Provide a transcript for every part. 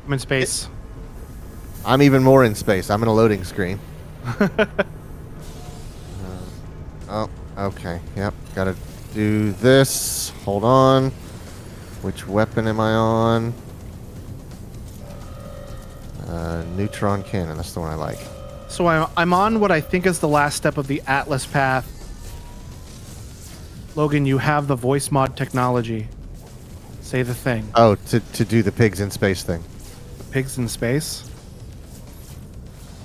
I'm in space. I'm even more in space. I'm in a loading screen. Oh, okay. Yep. Gotta do this. Hold on. Which weapon am I on? Neutron cannon. That's the one I like. So I'm on what I think is the last step of the Atlas path. Logan, you have the voice mod technology. Say the thing. Oh, to do the pigs in space thing. The pigs in space?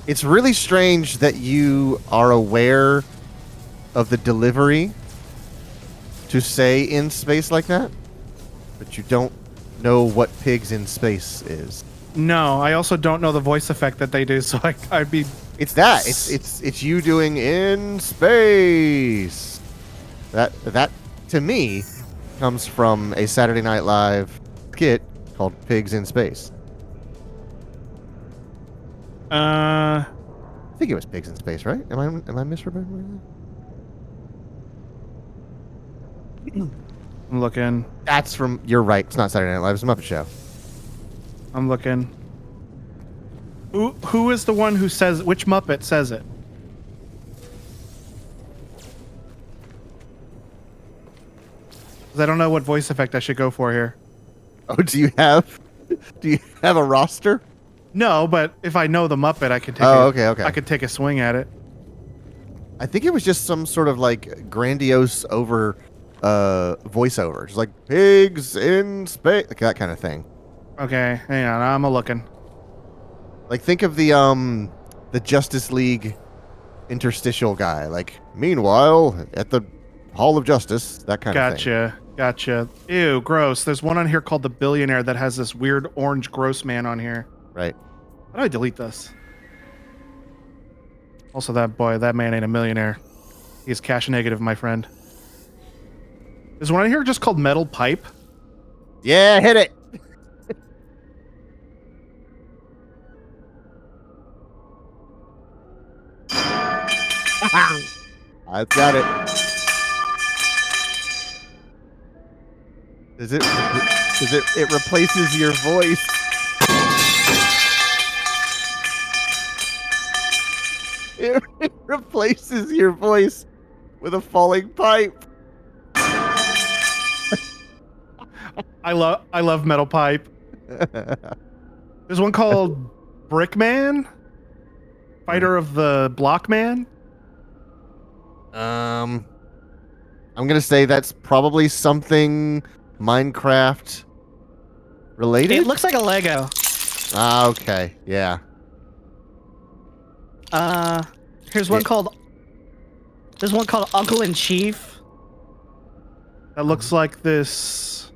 It's really strange that you are aware of the delivery to say in space like that, but you don't know what pigs in space is. No, I also don't know the voice effect that they do, so I'd be... It's that. It's you doing in space. That to me comes from a Saturday Night Live skit called Pigs in Space. I think it was Pigs in Space, right? Am I misremembering that? I'm looking. That's from. You're right. It's not Saturday Night Live. It's a Muppet Show. I'm looking. Who is the one who says... Which Muppet says it? Because I don't know what voice effect I should go for here. Oh, do you have a roster? No, but if I know the Muppet, I could take okay. I could take a swing at it. I think it was just some sort of like grandiose voiceover. Just like pigs in space, like that kind of thing. Okay, hang on, I'm a-looking. Like think of the Justice League interstitial guy. Like, meanwhile, at the Hall of Justice, that kind of thing. Gotcha. Ew, gross. There's one on here called The Billionaire that has this weird orange gross man on here. Right. How do I delete this? Also, that man ain't a millionaire. He's cash negative, my friend. There's one on here just called Metal Pipe. Yeah, hit it. I've got it. It replaces your voice. It replaces your voice with a falling pipe. I love Metal Pipe. There's one called Brickman, Fighter of the Blockman. I'm gonna say that's probably something Minecraft related. It looks like a Lego. Ah, okay, yeah. There's one called Uncle in Chief. That looks like this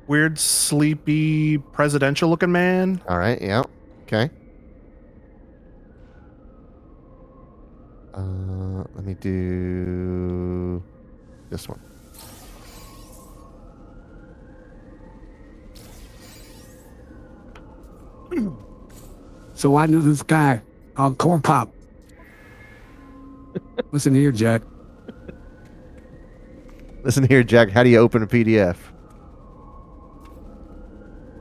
weird, sleepy, presidential-looking man. All right, yeah, okay. Let me do this one. So I knew this guy called Corn Pop. Listen here, Jack. Listen here, Jack. How do you open a PDF?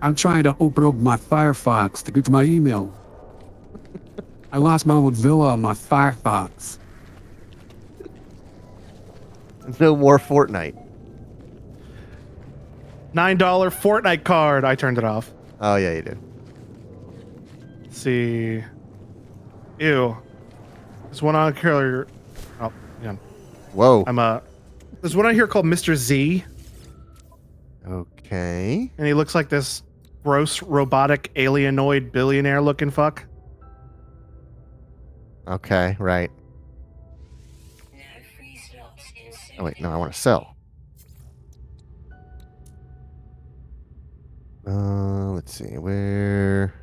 I'm trying to open up my Firefox to get to my email. I lost my Mozilla on my Firefox. No more Fortnite. $9 Fortnite card. I turned it off. Oh yeah, you did. Let's see. Ew. There's one on here. Oh, yeah. Whoa. There's one on here called Mr. Z, Okay. and he looks like this gross robotic alienoid billionaire looking fuck. Okay, right. Oh wait, no, I want to sell. Let's see, where...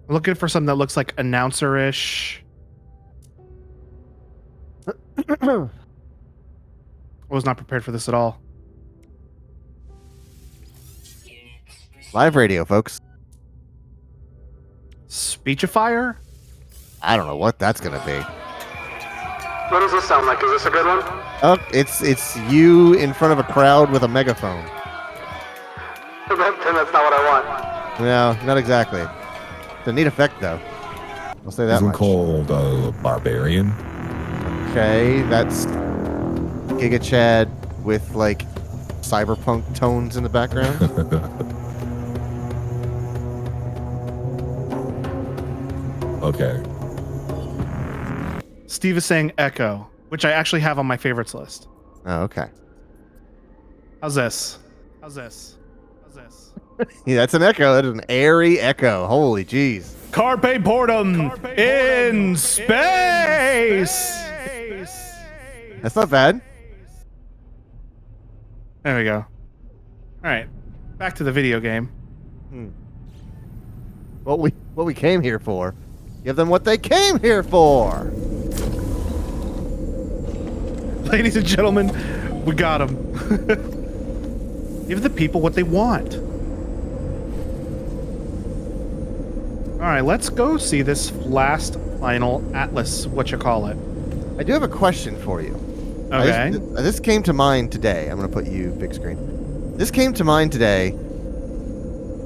I'm looking for something that looks like announcer-ish. I was not prepared for this at all. Live radio, folks. Speechifier? I don't know what that's gonna be. What does this sound like? Is this a good one? Oh, it's you in front of a crowd with a megaphone. Then that's not what I want. No, not exactly. It's a neat effect, though. I'll say that Isn't much. called Barbarian. Okay, that's Giga Chad with like cyberpunk tones in the background. Okay. Steve is saying Echo, which I actually have on my favorites list. Oh, okay. How's this? How's this? How's this? Yeah, that's an echo. That is an airy echo. Holy jeez. Carpe Boredom in space. That's not bad. There we go. All right, back to the video game. What we came here for. Give them what they came here for. Ladies and gentlemen, we got them. Give the people what they want. All right, let's go see this last final Atlas, whatchamacallit. I do have a question for you. Okay. This came to mind today. I'm going to put you big screen. This came to mind today.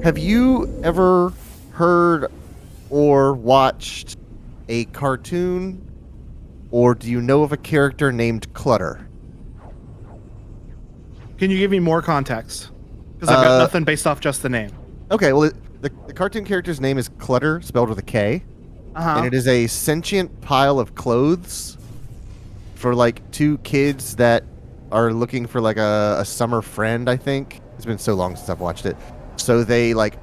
Have you ever heard or watched a cartoon, or do you know of a character named Clutter? Can you give me more context? Because I've got nothing based off just the name. Okay, well, the cartoon character's name is Clutter, spelled with a K. Uh-huh. And it is a sentient pile of clothes for like two kids that are looking for like a summer friend, I think. It's been so long since I've watched it. So they like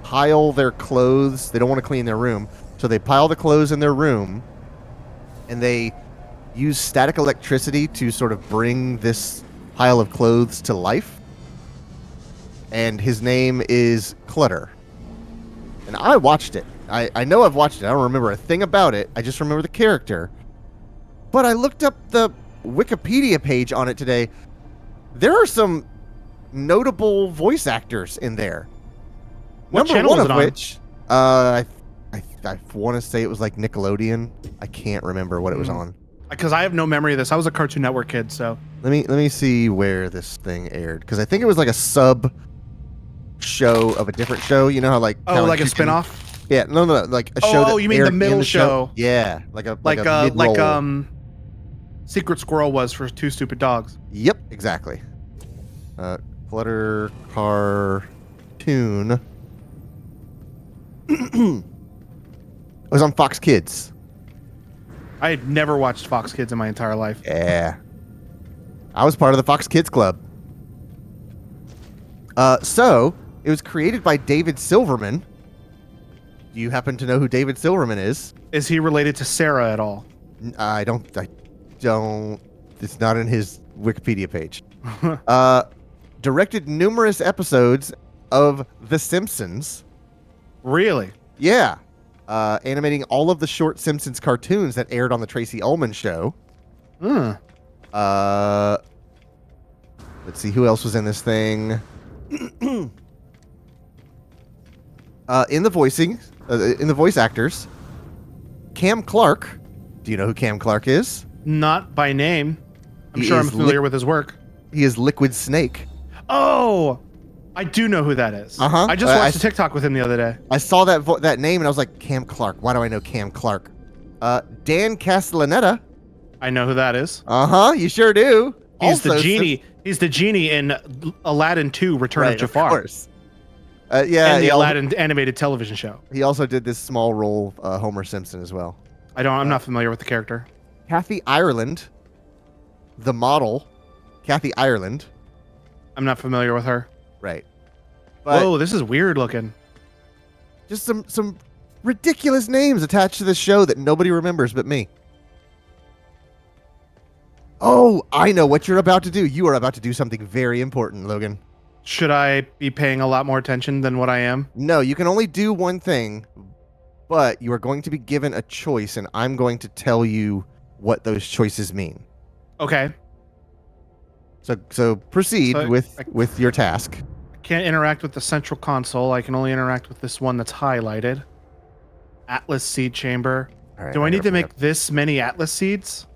pile their clothes. They don't want to clean their room. So they pile the clothes in their room and they use static electricity to sort of bring this pile of clothes to life. And his name is Clutter. And I watched it. I know I've watched it. I don't remember a thing about it. I just remember the character. But I looked up the Wikipedia page on it today. There are some notable voice actors in there. What Number channel one was of it on? which, I want to say it was like Nickelodeon. I can't remember what it was on. Because I have no memory of this. I was a Cartoon Network kid, so. Let me see where this thing aired, because I think it was like a sub show of a different show. You know how like Oh, kinda like a you can- spin-off? Yeah, no, like a Oh, show. oh, that you mean the aired in middle show. Yeah, like a Like mid-roll. Secret Squirrel was for Two Stupid Dogs. Yep, exactly. Clutter cartoon. It was on Fox Kids. I had never watched Fox Kids in my entire life. Yeah. I was part of the Fox Kids Club. So, it was created by David Silverman. Do you happen to know who David Silverman is? Is he related to Sarah at all? I don't. It's not in his Wikipedia page. Directed numerous episodes of The Simpsons. Really? Yeah. Animating all of the short Simpsons cartoons that aired on the Tracy Ullman Show. Hmm. Let's see who else was in this thing. In the voice actors, Cam Clark. Do you know who Cam Clark is? Not by name. I'm He sure I'm is familiar with his work. He is Liquid Snake. Oh! I do know who that is. Uh-huh. I just watched a TikTok with him the other day. I saw that name and I was like, Cam Clark. Why do I know Cam Clark? Dan Castellaneta. I know who that is. Uh-huh, you sure do. He's the Also, genie. He's the genie in Aladdin 2: Return right, of Jafar. Of course. Yeah, And the he Aladdin animated television show. he also did this small role, Homer Simpson, as well. I'm not familiar with the character. Kathy Ireland, the model, Kathy Ireland. I'm not familiar with her. Right. But Whoa, this is weird looking. just some ridiculous names attached to this show that nobody remembers but me. Oh, I know what you're about to do. You are about to do something very important, Logan. Should I be paying a lot more attention than what I am? No, you can only do one thing, but you are going to be given a choice, and I'm going to tell you what those choices mean. Okay. So proceed So with your task. I can't interact with the central console. I can only interact with this one that's highlighted. Atlas seed chamber. All right, Do I need to gotta- make this many Atlas seeds?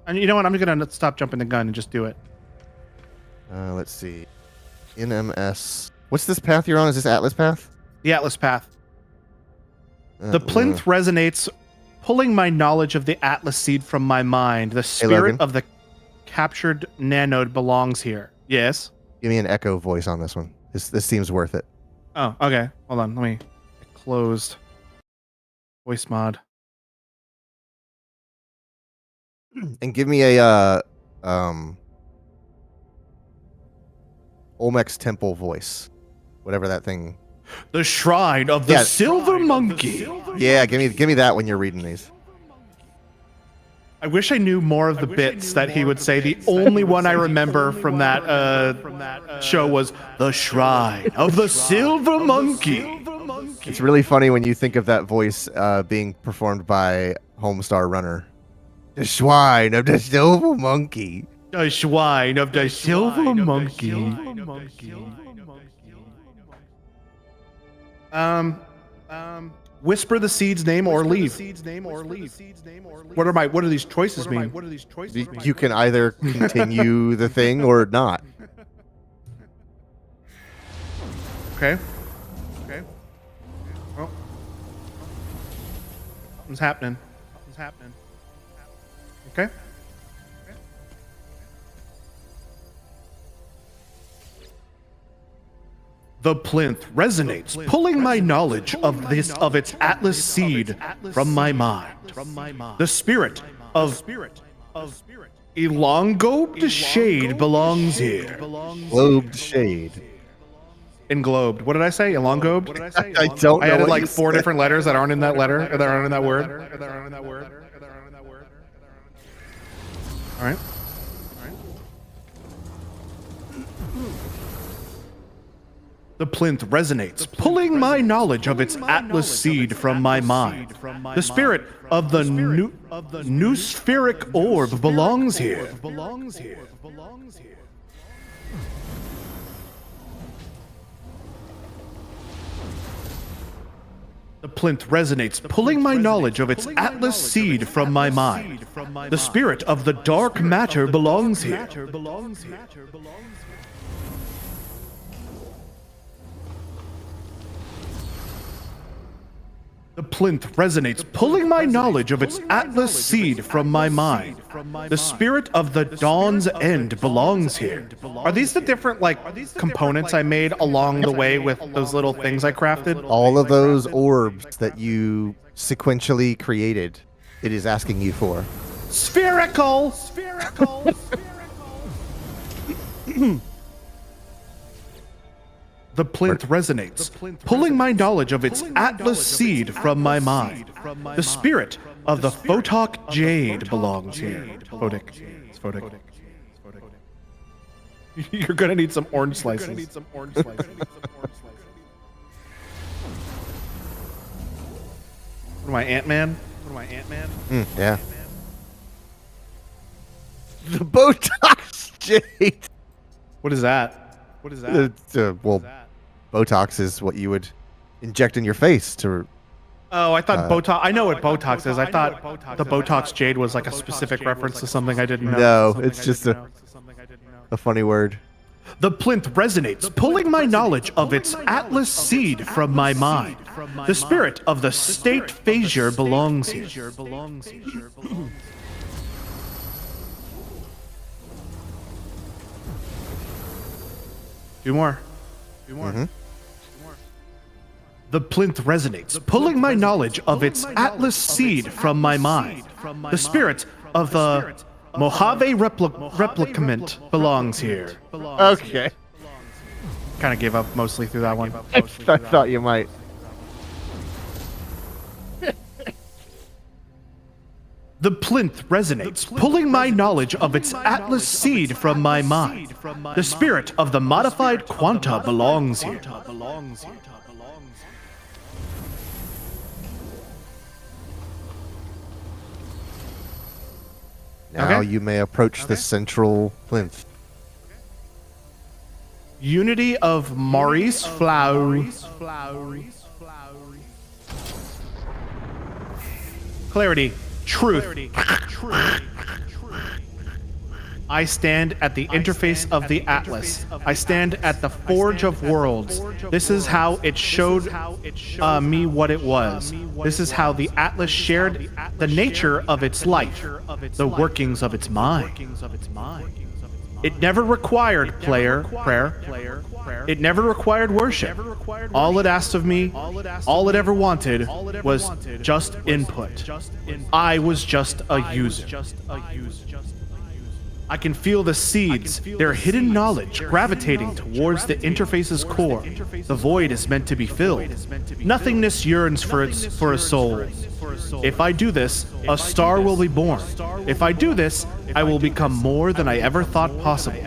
And you know what? I'm going to stop jumping the gun and just do it. Let's see. NMS What's this path you're on? Is this Atlas path? The Atlas Path. The plinth resonates, pulling my knowledge of the Atlas seed from my mind. The spirit Logan. of the captured nanode belongs here. Yes. Give me an echo voice on this one. This seems worth it. Oh, okay. Hold on. Let me closed voice mod. And give me a Olmec's Temple voice. Whatever that thing. The Shrine of the Yeah. Silver Monkey. Yeah, give me that when you're reading these. I wish I knew more of the bits that he would say. The only one I remember from that show was the Shrine of the Silver Monkey. It's really funny when you think of that voice being performed by Homestar Runner. The Shrine of the Silver Monkey. The Shrine of the Silver Monkey. Whisper the seed's name or leave. What are these choices mean? You can either continue the thing or not. Okay. Well, something's happening. Okay. The plinth resonates, pulling my knowledge of its Atlas seed from my mind. The spirit of elongobed shade belongs here. Globed shade. Englobed. What did I say? Elongobed? I don't know. I added what like you 4 said. different letters that aren't in that letter, that aren't in that word. All right. The plinth resonates, pulling my knowledge of its Atlas seed from my mind. The spirit of the new spheric orb belongs here. The plinth resonates, pulling my knowledge of its Atlas seed from my mind. The spirit of the dark matter belongs here. The plinth resonates, pulling my knowledge of its Atlas seed from my mind. The spirit of the dawn's end belongs here. Are these the different, components I made along the way with those little things I crafted? All of those orbs that you sequentially created, it is asking you for. Spherical! The plinth resonates, pulling my knowledge of its Atlas seed from my mind. The spirit of the Photok Jade belongs here. Photic. It's Photic. You're gonna need some orange slices. What am I, Ant-Man? Yeah. The Botox Jade. What is that? Well, Botox is what you would inject in your face to. Oh, I thought Botox. I know what Botox is. I thought the Botox Jade was like a specific reference to something I didn't know. No, it's just a funny word. The plinth resonates, pulling my knowledge of its Atlas seed from my mind. The spirit of the state phasure belongs here. Two more. The plinth resonates, pulling my knowledge of its Atlas seed from my mind. The spirit of the Mojave replicament belongs here. Okay. Kind of gave up mostly through that one. I thought you might. The plinth resonates, pulling my knowledge of its Atlas seed from my mind. The spirit of the modified quanta belongs here. Now Okay. you may approach the central plinth. Unity of Maurice Flowery. Clarity. Truth. I stand at the interface of the Atlas. I stand at the Forge of Worlds. This is how it showed me what it was. This is how the Atlas shared the nature of its life, the workings of its mind. It never required prayer. It never required worship. All it asked of me, all it ever wanted, was just input. I was just a user. I can feel the seeds, their hidden knowledge, gravitating towards the interface's core. The void is meant to be filled. Nothingness yearns for a soul. If I do this, a star will be born. If I do this, I will become more than I ever thought possible.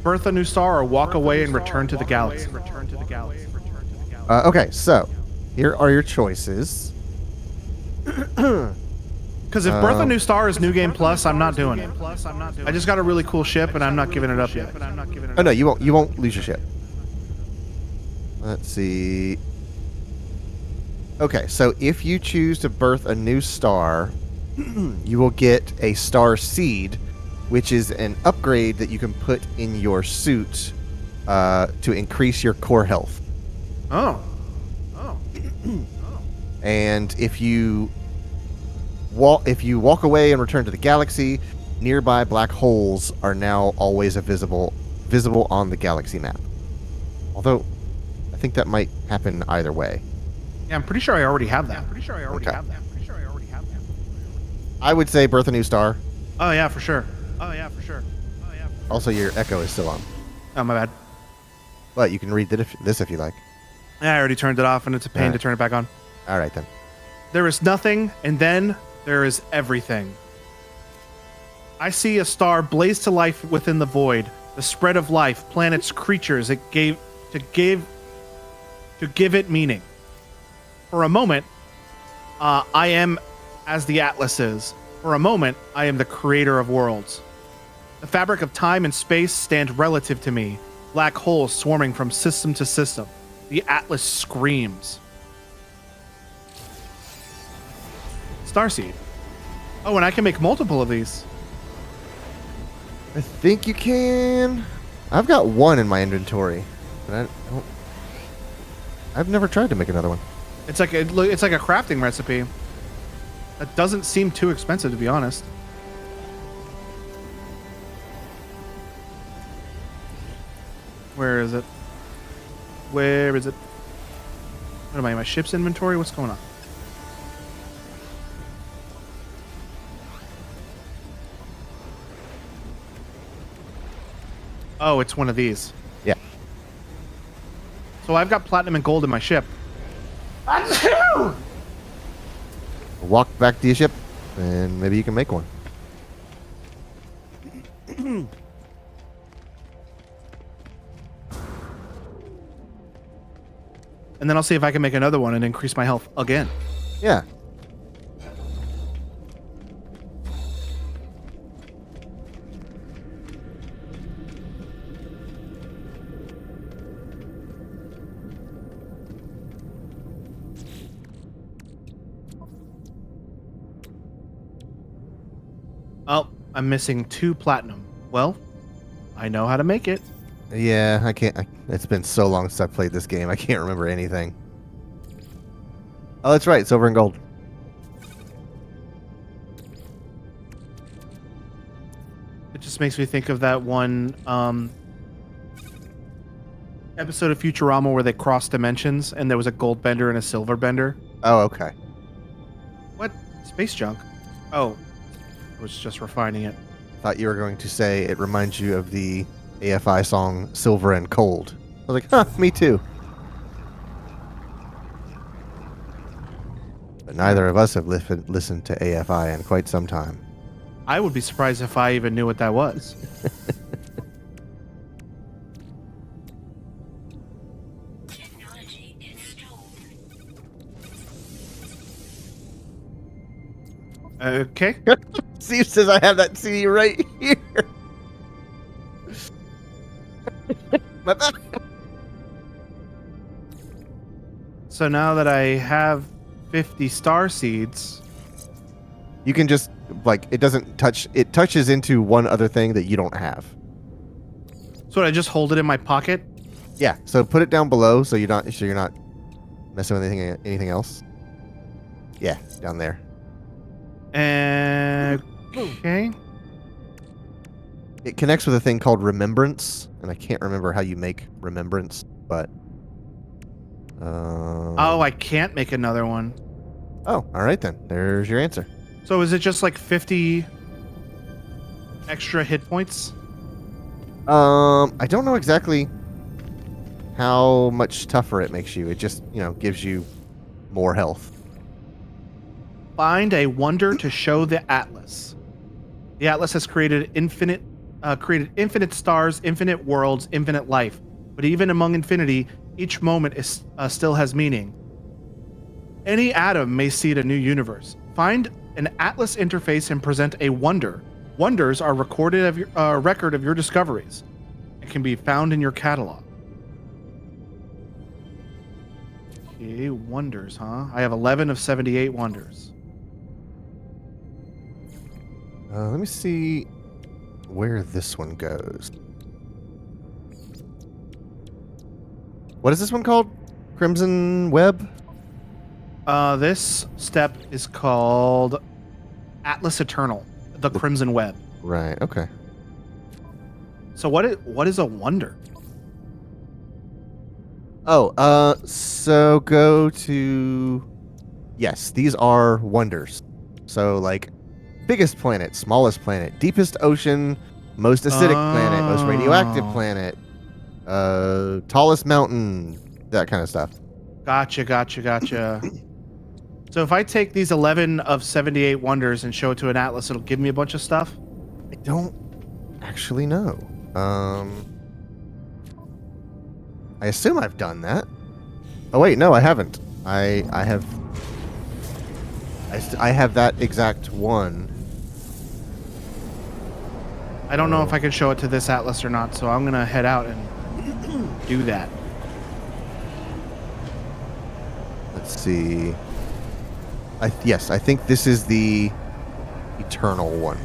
Birth a new star or walk away and return to the galaxy. Okay, so here are your choices. Because if Birth a New Star is New Game Plus, I'm not doing it. I just got a really cool ship, and I'm not giving it up yet. Oh no, you won't. You won't lose your ship. Let's see. Okay, so if you choose to birth a new star, you will get a star seed, which is an upgrade that you can put in your suit to increase your core health. Oh. And if you walk away and return to the galaxy, nearby black holes are now always visible on the galaxy map. Although, I think that might happen either way. Yeah, I'm pretty sure I already have that. Okay. I would say birth a new star. Oh yeah, for sure. Also, your echo is still on. Oh, my bad. But you can read this if you like. Yeah, I already turned it off, and it's a pain Alright. to turn it back on. All right, then. There is nothing, and then there is everything. I see a star blaze to life within the void, the spread of life, planets, creatures it gave to give it meaning. For a moment, I am as the Atlas is. For a moment, I am the creator of worlds. The fabric of time and space stand relative to me, black holes swarming from system to system. The Atlas screams. Starseed. Oh, and I can make multiple of these. I think you can. I've got one in my inventory, but I've never tried to make another one. It's like a crafting recipe. That doesn't seem too expensive, to be honest. Where is it? Where is it? What am I in my ship's inventory? What's going on? Oh, it's one of these. Yeah. So I've got platinum and gold in my ship. Walk back to your ship, and maybe you can make one. And then I'll see if I can make another one and increase my health again. Yeah. Oh, I'm missing 2 platinum. Well, I know how to make it. Yeah, I can't. It's been so long since I played this game. I can't remember anything. Oh, that's right. Silver and gold. It just makes me think of that one episode of Futurama where they crossed dimensions and there was a gold bender and a silver bender. Oh, okay. What? Space junk? Oh, I was just refining it. Thought you were going to say it reminds you of the AFI song Silver and Cold. I was like, huh, me too. But neither of us have listened to AFI in quite some time. I would be surprised if I even knew what that was. Okay. Steve says I have that CD right here. My bad. So now that I have 50 star seeds, You can just like it doesn't touch. It touches into one other thing that you don't have. So I just hold it in my pocket? Yeah. So put it down below so you're not messing with anything else. Yeah, down there. Okay. It connects with a thing called remembrance, and I can't remember how you make remembrance, but. Oh, I can't make another one. Oh, all right then. There's your answer. So is it just like 50 extra hit points? I don't know exactly how much tougher it makes you. It just, gives you more health. Find a wonder to show the Atlas. The Atlas has created infinite stars, infinite worlds, infinite life. But even among infinity, each moment still has meaning. Any atom may seed a new universe. Find an Atlas interface and present a wonder. Wonders are record of your discoveries and can be found in your catalog. Okay, wonders, huh? I have 11 of 78 wonders. Let me see where this one goes. What is this one called? Crimson Web? This step is called Atlas Eternal, the Crimson Web. Right, okay. So what is a wonder? Oh, so go to... Yes, these are wonders. So, like, biggest planet, smallest planet, deepest ocean, most acidic planet, most radioactive planet, tallest mountain, that kind of stuff. Gotcha. So if I take these 11 of 78 wonders and show it to an Atlas, it'll give me a bunch of stuff? I don't actually know. I assume I've done that. Oh wait, no, I haven't. I have that exact one. I don't know if I can show it to this Atlas or not, so I'm gonna head out and do that. Let's see. Yes, I think this is the Eternal one.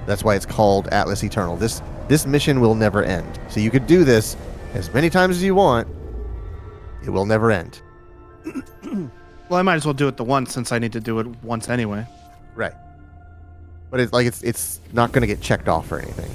That's why it's called Atlas Eternal. This mission will never end. So you could do this as many times as you want. It will never end. Well, I might as well do it the once since I need to do it once anyway. Right. But it's not going to get checked off or anything.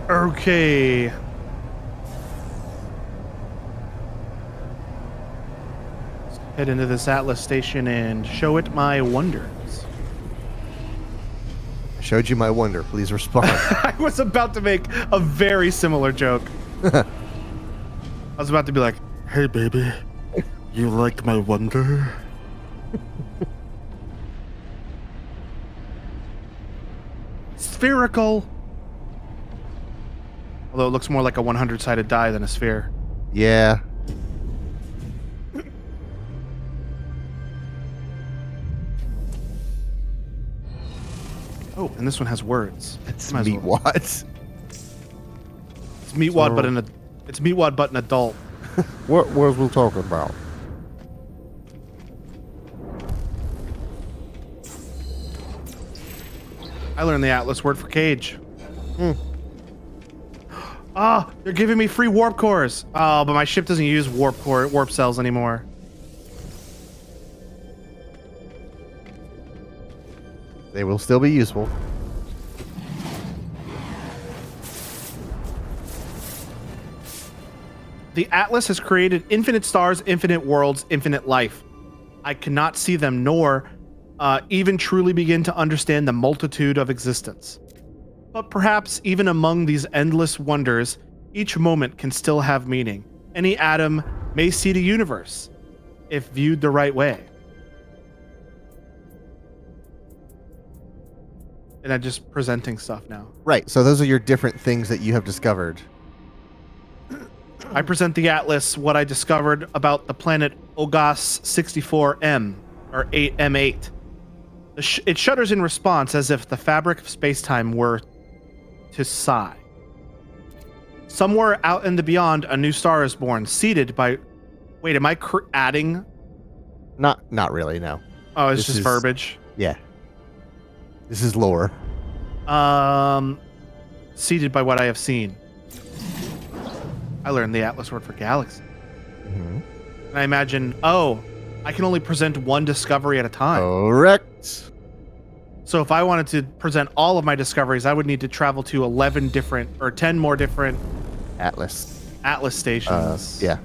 Okay. Let's head into this Atlas station and show it my wonders. I showed you my wonder. Please respond. I was about to make a very similar joke. I was about to be like, "Hey, baby, you like my wonder?" Spherical. Although it looks more like a 100-sided die than a sphere. Yeah. Oh, and this one has words. It's Might as meat well. what? It's Meatwad, it's Meatwad, but an adult. What was we talking about? I learned the Atlas word for cage. Ah, they're giving me free warp cores. Oh, but my ship doesn't use warp cells anymore. They will still be useful. The Atlas has created infinite stars, infinite worlds, infinite life. I cannot see them nor even truly begin to understand the multitude of existence. But perhaps even among these endless wonders, each moment can still have meaning. Any atom may seed a universe, if viewed the right way. And I'm just presenting stuff now. Right. So those are your different things that you have discovered. I present the atlas, what I discovered about the planet Ogas 64M, or 8M8. It shudders in response as if the fabric of spacetime were to sigh. Somewhere out in the beyond, a new star is born, seeded by... Wait, am I adding? Not really, no. Oh, it's This just is- verbiage. Yeah. This is lore. Seeded by what I have seen. I learned the Atlas word for galaxy. Mhm. And I imagine, I can only present one discovery at a time. Correct. So if I wanted to present all of my discoveries, I would need to travel to 11 different, or 10 more different Atlas. Atlas stations. Yeah.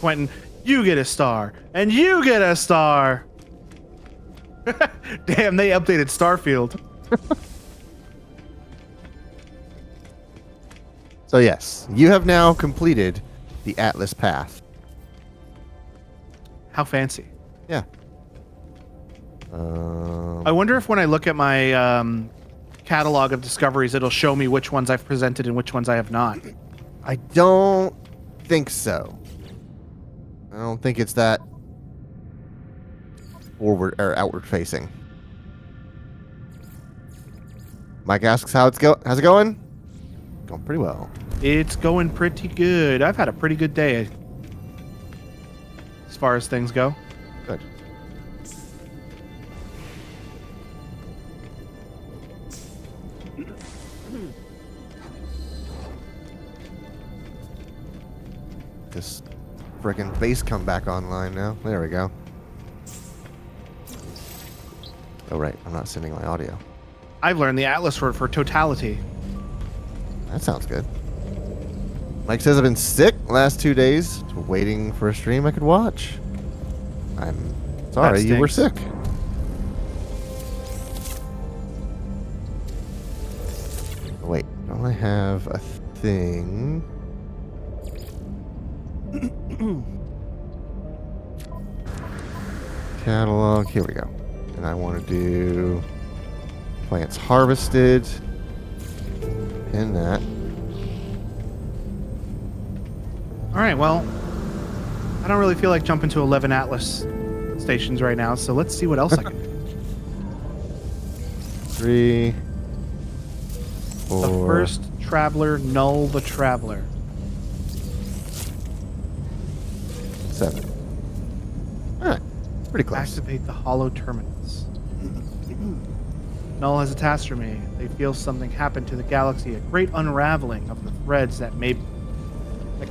Quentin, you get a star, and you get a star. Damn, they updated Starfield. So yes, you have now completed the Atlas path. How fancy. Yeah. I wonder if when I look at my catalog of discoveries, it'll show me which ones I've presented and which ones I have not. I don't think so. I don't think it's that forward or outward facing. Mike asks how's it going? Going pretty well. It's going pretty good. I've had a pretty good day as far as things go. Good. This frickin' base come back online now. There we go. Oh right, I'm not sending my audio. I've learned the Atlas word for totality. That sounds good. Mike says I've been sick last 2 days, waiting for a stream I could watch. I'm sorry you were sick. stinks. Wait, don't I have a thing? Catalog, here we go. And I want to do plants harvested. Pin that. All right, well, I don't really feel like jumping to 11 Atlas stations right now, so let's see what else I can do. 3, 4. The first traveler, Null the Traveler. 7. Alright, pretty close. Activate the hollow terminus. Null has a task for me. They feel something happened to the galaxy, a great unraveling of the threads that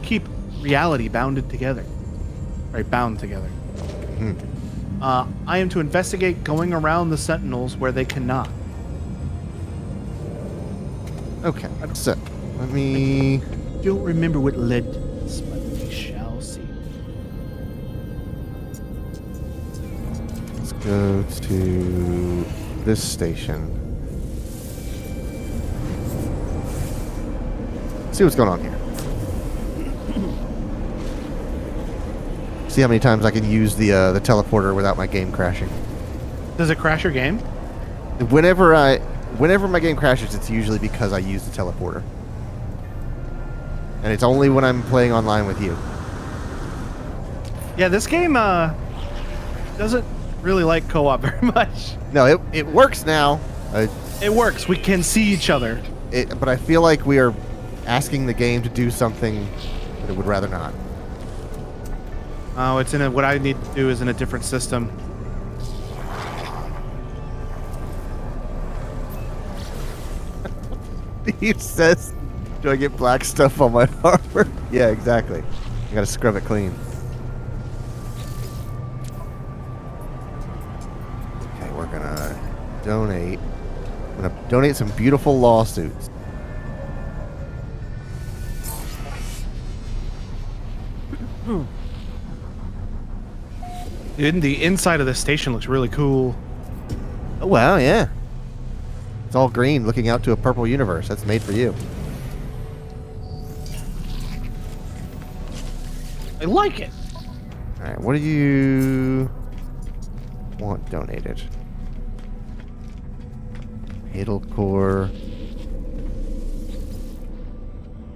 keep reality bound together. I am to investigate going around the Sentinels where they cannot. Okay, so let me. Don't remember what led to this, but we shall see. Let's go to this station. See what's going on here. See how many times I can use the teleporter without my game crashing. Does it crash your game? Whenever my game crashes, it's usually because I use the teleporter. And it's only when I'm playing online with you. Yeah, this game doesn't really like co-op very much. No, it works now. It works. We can see each other. But I feel like we are asking the game to do something that it would rather not. Oh, it's in what I need to do is in a different system. He says, do I get black stuff on my armor? Yeah, exactly. I gotta scrub it clean. Okay, we're gonna donate. I'm gonna donate some beautiful lawsuits. Dude, the inside of the station looks really cool. Oh, wow, yeah. It's all green looking out to a purple universe. That's made for you. I like it. Alright, what do you want donated? Hadal core.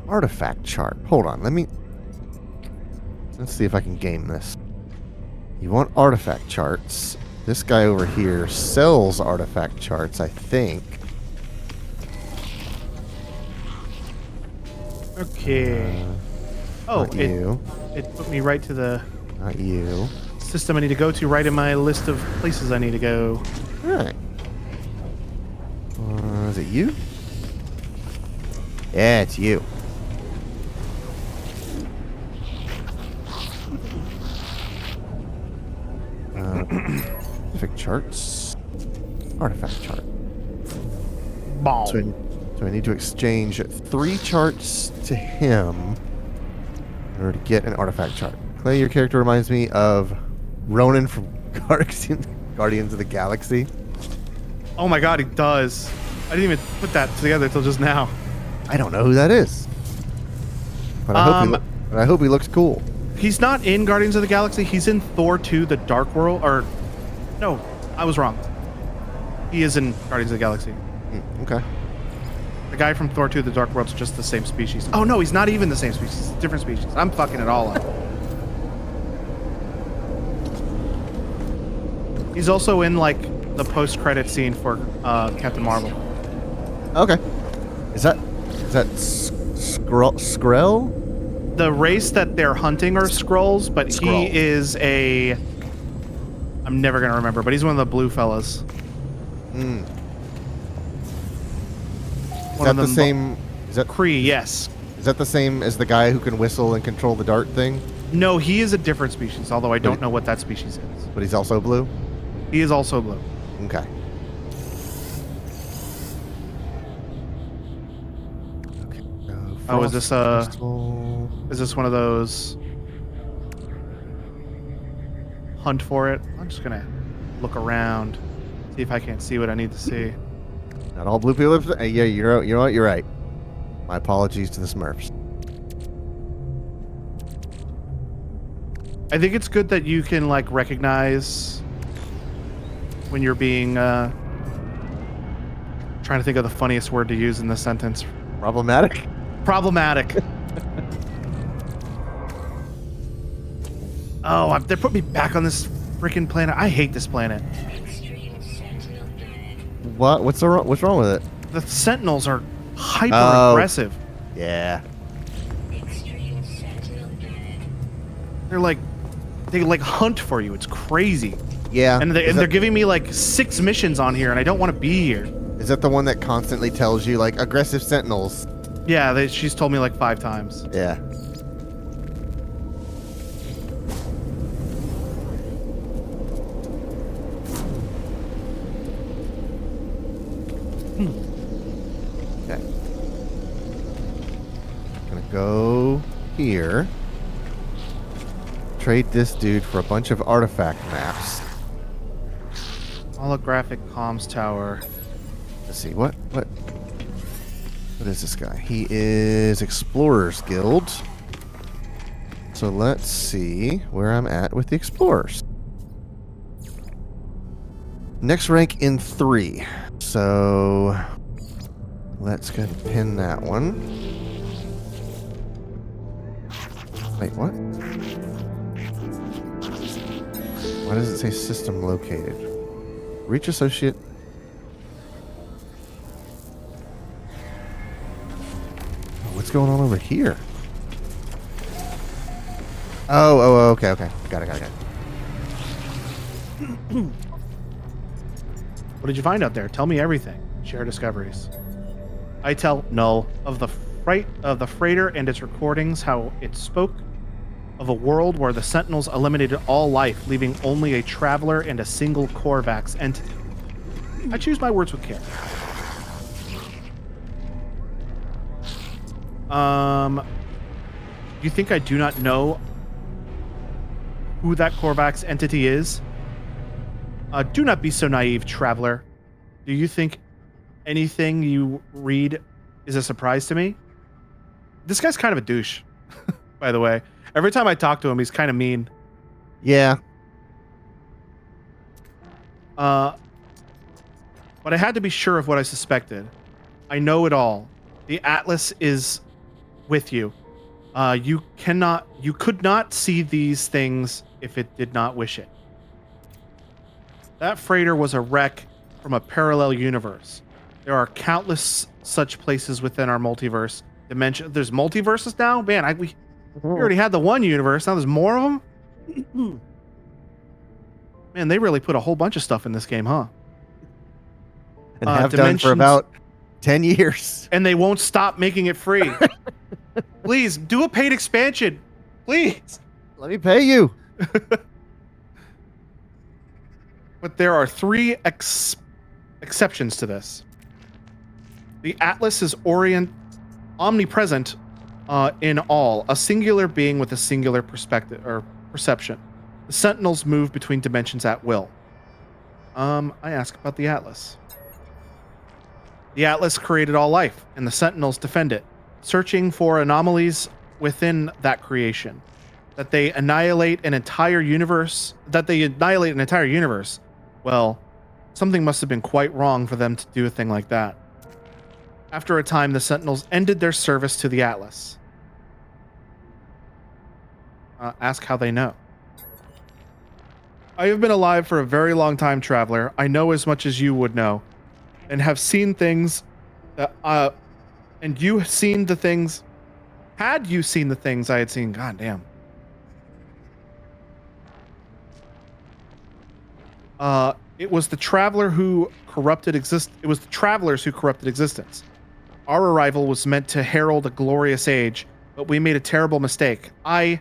Artifact chart. Hold on, let's see if I can game this. You want artifact charts. This guy over here sells artifact charts, I think. Okay. Oh, Not you. it put me right to the Not you. system I need to go to, right in my list of places I need to go. Alright. Is it you? Yeah, it's you. Artifact charts. Artifact chart. Ball. So I need to exchange 3 charts to him in order to get an artifact chart. Clay, your character reminds me of Ronan from Guardians of the Galaxy. Oh my god, he does. I didn't even put that together till just now. I don't know who that is. But I hope he looks cool. He's not in Guardians of the Galaxy. He's in Thor 2, The Dark World. Or, no, I was wrong. He is in Guardians of the Galaxy. Okay. The guy from Thor 2, The Dark World's just the same species. Oh no, he's not even the same species. It's a different species. I'm fucking it all up. He's also in, like, the post-credit scene for Captain Marvel. Okay. Is that Skrell? The race that they're hunting are Skrulls, but Skrull. he is a... I'm never going to remember, but he's one of the blue fellas. Is One that of the them- same? Is that Kree, yes. the same as the guy who can whistle and control the dart thing? No, he is a different species, although I don't know what that species is. But he's also blue. He is also blue. Okay. Okay. Oh, is this, Crystal. Is this one of those hunt for it? I'm just gonna look around, see if I can't see what I need to see. Not all blue people. Yeah, you know what? You're right. My apologies to the Smurfs. I think it's good that you can like recognize when you're being trying to think of the funniest word to use in this sentence. Problematic. Problematic. Oh, they put me back on this freaking planet. I hate this planet. What? What's wrong with it? The Sentinels are hyper Oh. aggressive. Yeah. They're like, they like hunt for you. It's crazy. Yeah. And they're giving me like 6 missions on here, and I don't want to be here. Is that the one that constantly tells you like aggressive sentinels? Yeah, she's told me like 5 times. Yeah. Okay. Gonna go here. Trade this dude for a bunch of artifact maps. Holographic comms tower. Let's see, what is this guy? He is Explorers Guild. So let's see where I'm at with the Explorers. Next rank in 3. So let's go ahead and pin that one. Wait, what? Why does it say system located? Reach associate. What's going on over here? Oh, okay. Got it. What did you find out there? Tell me everything. Share discoveries. I tell Null of the freighter and its recordings how it spoke of a world where the Sentinels eliminated all life, leaving only a traveler and a single Korvax entity. I choose my words with care. You think I do not know who that Korvax entity is? Do not be so naive, traveler. Do you think anything you read is a surprise to me? This guy's kind of a douche, by the way. Every time I talk to him, he's kind of mean. Yeah. What but I had to be sure of what I suspected. I know it all. The Atlas is with you. You could not see these things if it did not wish it. That freighter was a wreck from a parallel universe. There are countless such places within our multiverse dimension. There's multiverses now? Man, we already had the one universe. Now there's more of them? Man, they really put a whole bunch of stuff in this game, huh? And have done for dimensions- about 10 years. And they won't stop making it free. Please, do a paid expansion. Please. Let me pay you. But there are three exceptions to this. The Atlas is omnipresent in all, a singular being with a singular perspective or perception. The Sentinels move between dimensions at will. I ask about the Atlas. The Atlas created all life, and the Sentinels defend it, searching for anomalies within that creation. That they annihilate an entire universe. Well, something must have been quite wrong for them to do a thing like that. After a time, the Sentinels ended their service to the Atlas. Ask how they know. I have been alive for a very long time, Traveler. I know as much as you would know, and have seen things that, and you have seen the things. Had you seen the things I had seen? God damn. It was the Traveler who corrupted It was the Travelers who corrupted existence. Our arrival was meant to herald a glorious age, but we made a terrible mistake. I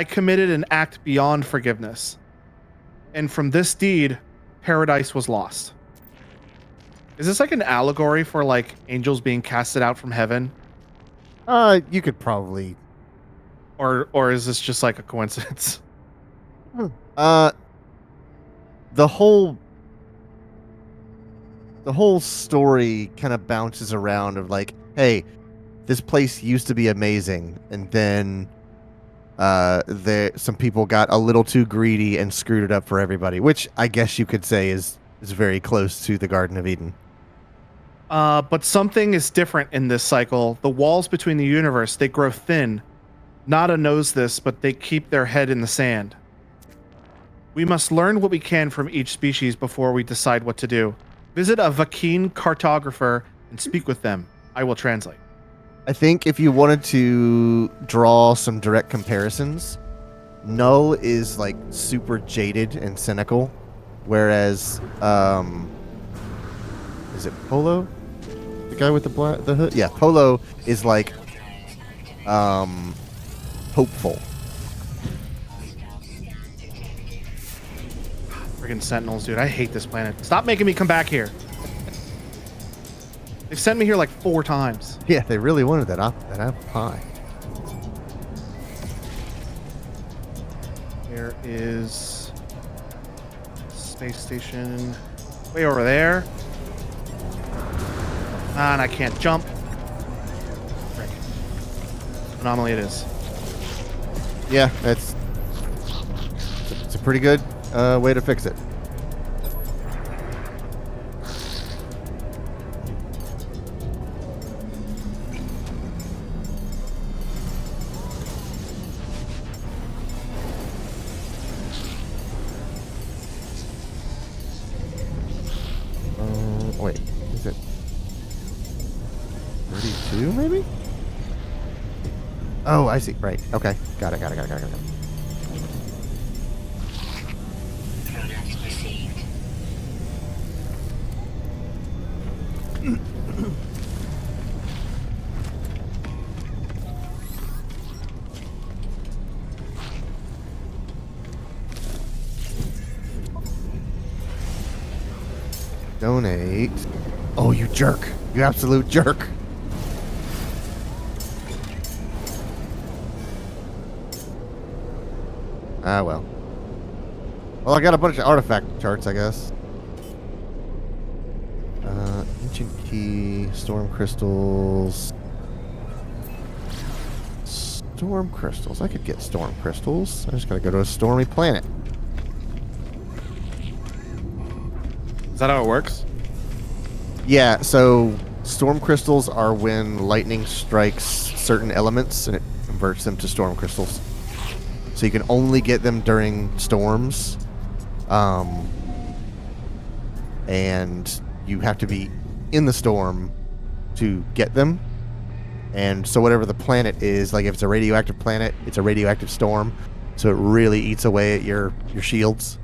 committed an act beyond forgiveness. And from this deed, paradise was lost. Is this like an allegory for like angels being casted out from heaven? You could probably. Or is this just like a coincidence? The whole story kind of bounces around of like, hey, this place used to be amazing, and then some people got a little too greedy and screwed it up for everybody, which I guess you could say is very close to the Garden of Eden. But something is different in this cycle. The walls between the universe, they grow thin. Nada knows this, but they keep their head in the sand. We must learn what we can from each species before we decide what to do. Visit a Vakeen cartographer and speak with them. I will translate. I think if you wanted to draw some direct comparisons, Null is like super jaded and cynical, whereas is it Polo? The guy with the hood? Yeah, Polo is like hopeful. Friggin' Sentinels, dude. I hate this planet. Stop making me come back here. They've sent me here like 4 times. Yeah, they really wanted that apple pie. There is space station way over there. And I can't jump. Frick. Anomaly it is. Yeah, it's a pretty good way to fix it. Wait, is it 32 maybe? Oh, I see. Right. Okay. Got it. Donate. Oh, you jerk. You absolute jerk. Ah, well. Well, I got a bunch of artifact charts, I guess. Ancient key, storm crystals. Storm crystals. I could get storm crystals. I just gotta go to a stormy planet. Is that how it works? Yeah, so storm crystals are when lightning strikes certain elements and it converts them to storm crystals. So you can only get them during storms. And you have to be in the storm to get them. And so whatever the planet is, like if it's a radioactive planet, it's a radioactive storm. So it really eats away at your shields.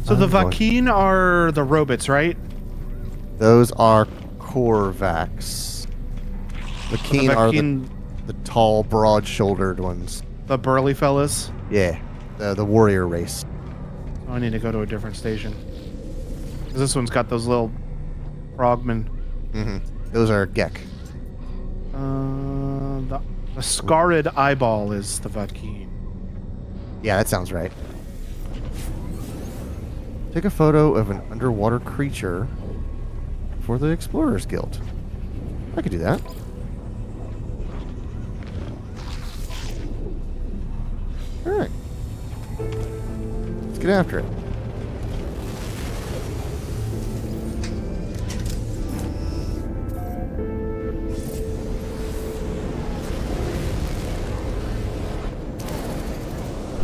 So the I'm going- Vakeen are the robots, right? Those are Korvax. The Keen are Vakeen, the tall, broad-shouldered ones. the burly fellas. Yeah, the warrior race. Oh, I need to go to a different station. 'Cause this one's got those little frogmen. Those are Gek. The scarred eyeball is the Vakeen. Yeah, that sounds right. Take a photo of an underwater creature for the Explorers Guild. I could do that. Alright. Let's get after it.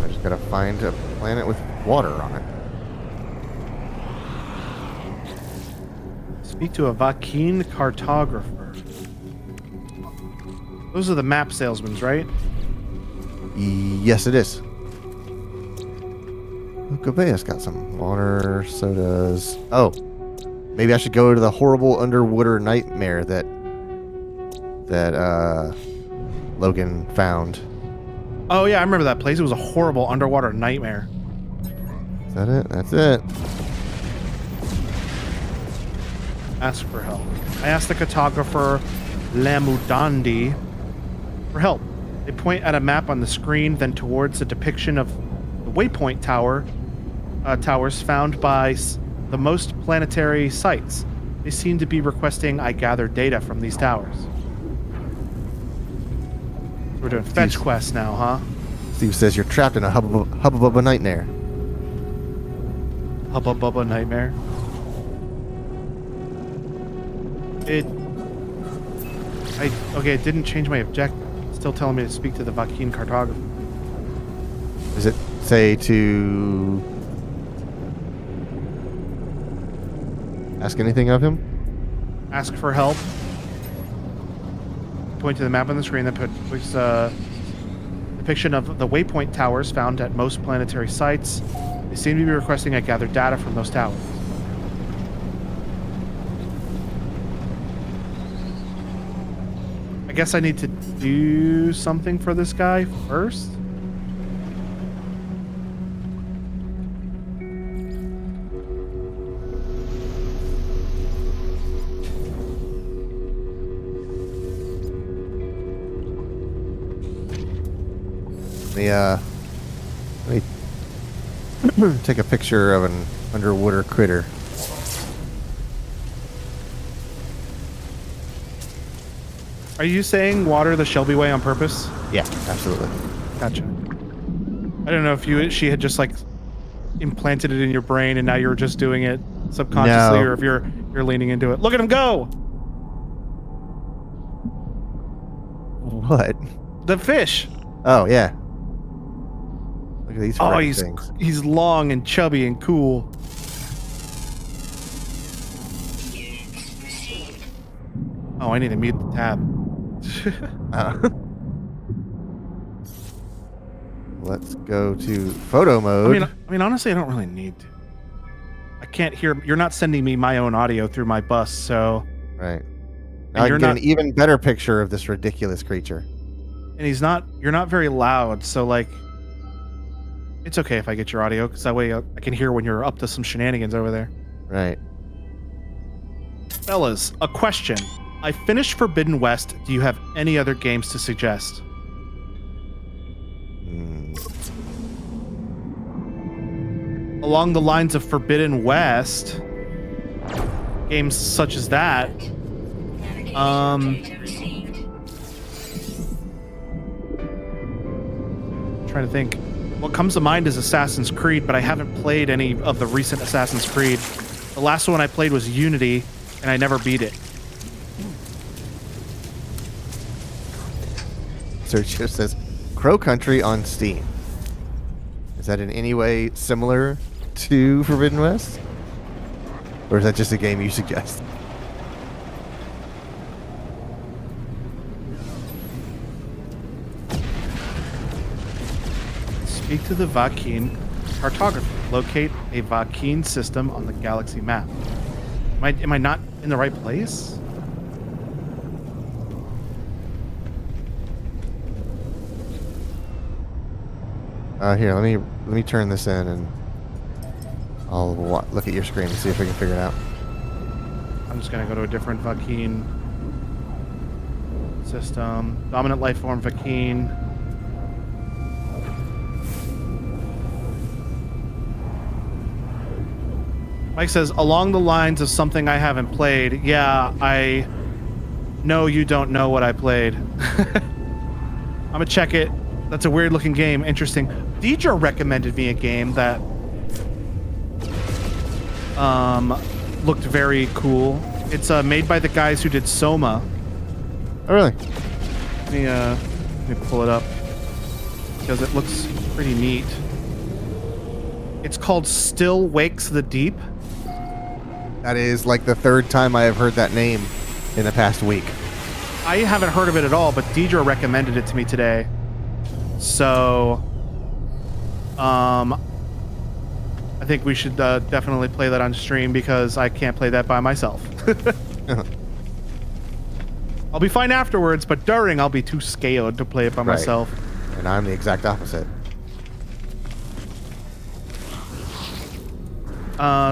I just gotta find a planet with water on it. Speak to a Vakeen cartographer. Those are the map salesmen, right? Yes, it is. Gobea's got some water, so does... Oh, maybe I should go to the horrible underwater nightmare that Logan found. Oh yeah, I remember that place. It was a horrible underwater nightmare. Is that it? That's it. Ask for help. I asked the cartographer Lamudandi for help. They point at a map on the screen, then towards a depiction of the waypoint towers found by the most planetary sites. They seem to be requesting I gather data from these towers. So we're doing fetch quests now, huh? Steve says you're trapped in a hubba nightmare. Hubba bubba nightmare. It didn't change my objective. It's still telling me to speak to the Vakeen cartographer. Does it say to ask anything of him? Ask for help. Point to the map on the screen that puts depiction of the waypoint towers found at most planetary sites. They seem to be requesting I gather data from those towers. I guess I need to do something for this guy first. Let me take a picture of an underwater critter. Are you saying water the Shelby way on purpose? Yeah, absolutely. Gotcha. I don't know if she had just like implanted it in your brain and now you're just doing it subconsciously, No. or if you're leaning into it. Look at him go! What? The fish. Oh, yeah. Look at these Oh, fresh things. he's long and chubby and cool. Oh, I need to mute the tab. Let's go to photo mode. I mean, honestly, I don't really need to. I can't hear. You're not sending me my own audio through my bus, so. Right. Now I you're can get not- an even better picture of this ridiculous creature. And you're not very loud, so like. It's okay if I get your audio, because that way I can hear when you're up to some shenanigans over there. Right. Fellas, a question. I finished Forbidden West. Do you have any other games to suggest? Along the lines of Forbidden West, games such as that, trying to think. what comes to mind is Assassin's Creed, but I haven't played any of the recent Assassin's Creed. The last one I played was Unity, and I never beat it. Search just says Crow Country on Steam. Is that in any way similar to Forbidden West? Or is that just a game you suggest? Speak to the Vakeen cartographer. Locate a Vakeen system on the galaxy map. Am I not in the right place? Here, let me turn this in and I'll look at your screen and see if we can figure it out. I'm just gonna go to a different Vakeen system. Dominant life form Vakeen. Mike says, along the lines of something I haven't played. Yeah, I know you don't know what I played. I'm gonna check it. That's a weird looking game. Interesting. Deidre recommended me a game that looked very cool. It's made by the guys who did Soma. Oh, really? Let me pull it up because it looks pretty neat. It's called Still Wakes the Deep. That is like the third time I have heard that name in the past week. I haven't heard of it at all, but Deidre recommended it to me today. So, I think we should definitely play that on stream because I can't play that by myself. I'll be fine afterwards, but during I'll be too scared to play it by myself. And I'm the exact opposite.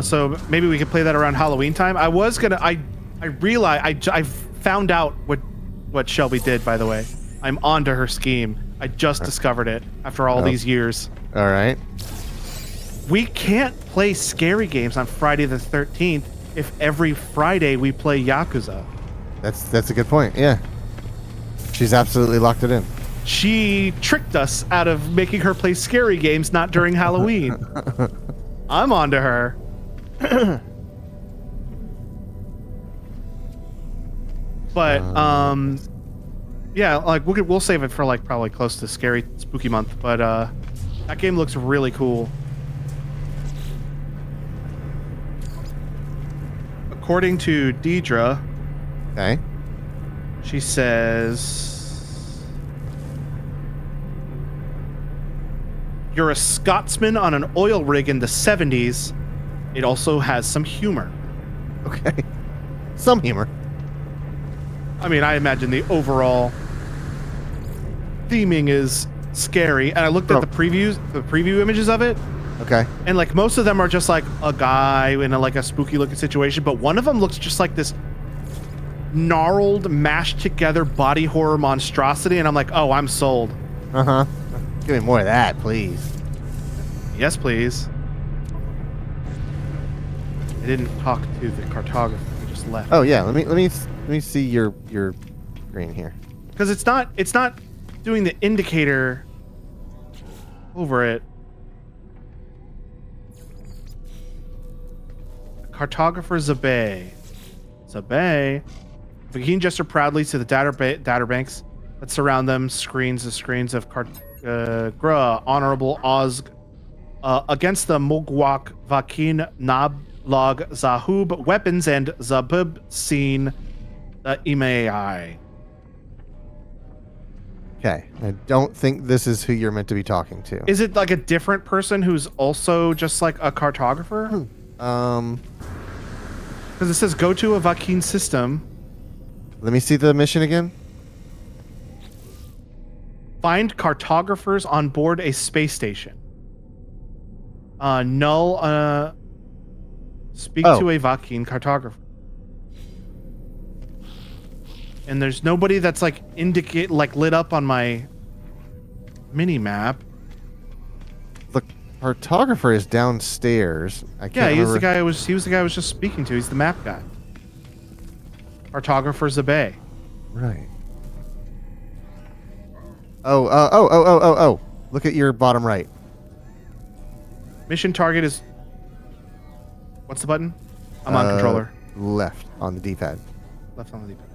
So maybe we could play that around Halloween time. I was gonna. I realized I found out what Shelby did. By the way, I'm onto her scheme. I just discovered it after all these years. All right. We can't play scary games on Friday the 13th if every Friday we play Yakuza. That's a good point. Yeah. She's absolutely locked it in. She tricked us out of making her play scary games not during Halloween. I'm onto her. But yeah, like we'll save it for like probably close to scary spooky month. But that game looks really cool. According to Deidre, Okay. she says you're a Scotsman on an oil rig in the 70s. It also has some humor. Okay. Some humor. I mean, I imagine the overall theming is scary. And I looked at the preview images of it, Okay. and like most of them are just like a guy in like a spooky looking situation, but one of them looks just like this gnarled, mashed together body horror monstrosity, and I'm like, oh, I'm sold. Uh-huh. Give me more of that, please. Yes, please. I didn't talk to the cartographer. I just left. Oh yeah, let me see your screen here. Because it's not doing the indicator over it. Cartographer Zabay. Vakeen gesture proudly to the databanks that surround them. The screens of Gra, Honorable Ozg, against the Mugwak Vakeen Nablog Zahub weapons and Zabub seen the Imai. Okay. I don't think this is who you're meant to be talking to. Is it like a different person who's also just like a cartographer? Because it says go to a Vakeen system. Let me see the mission again. Find cartographers on board a space station. Speak to a Vakeen cartographer. And there's nobody that's like lit up on my mini map. The cartographer is downstairs. I can't remember. He was the guy I was just speaking to. He's the map guy. Cartographer's the bay. Right. Oh. Look at your bottom right. Mission target is. What's the button? I'm on controller. Left on the D-pad. Left on the D-pad.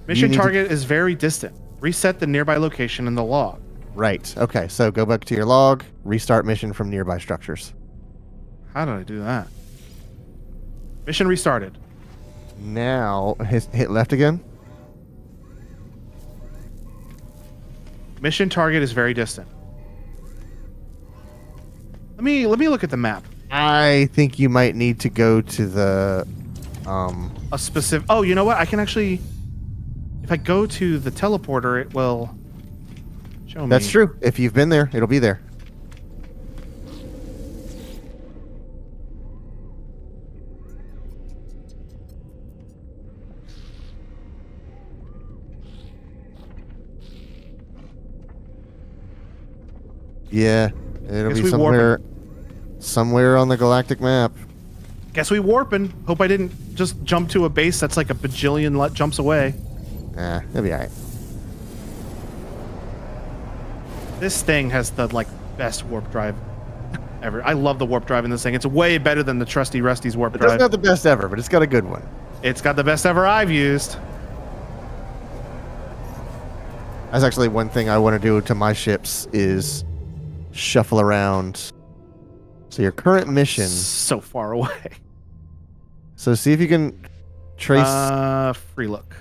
Mission need to- target is very distant. Reset the nearby location in the log. Right. Okay, so go back to your log, restart mission from nearby structures. How did I do that? Mission restarted. Now, hit left again. Mission target is very distant. Let me look at the map. I think you might need to go to the, A specific. Oh, you know what? I can actually. If I go to the teleporter, it will show me. That's true. If you've been there, it'll be there. Yeah, it'll Guess be we somewhere on the galactic map. Guess we warping. Hope I didn't just jump to a base that's like a bajillion jumps away. It'll be alright. This thing has the like best warp drive ever. I love the warp drive in this thing. It's way better than the trusty Rusty's warp It doesn't drive. have the best ever, but it's got a good one. It's got the best ever I've used. That's actually one thing I want to do to my ships is shuffle around. So your current mission. So far away. So see if you can trace. Free look.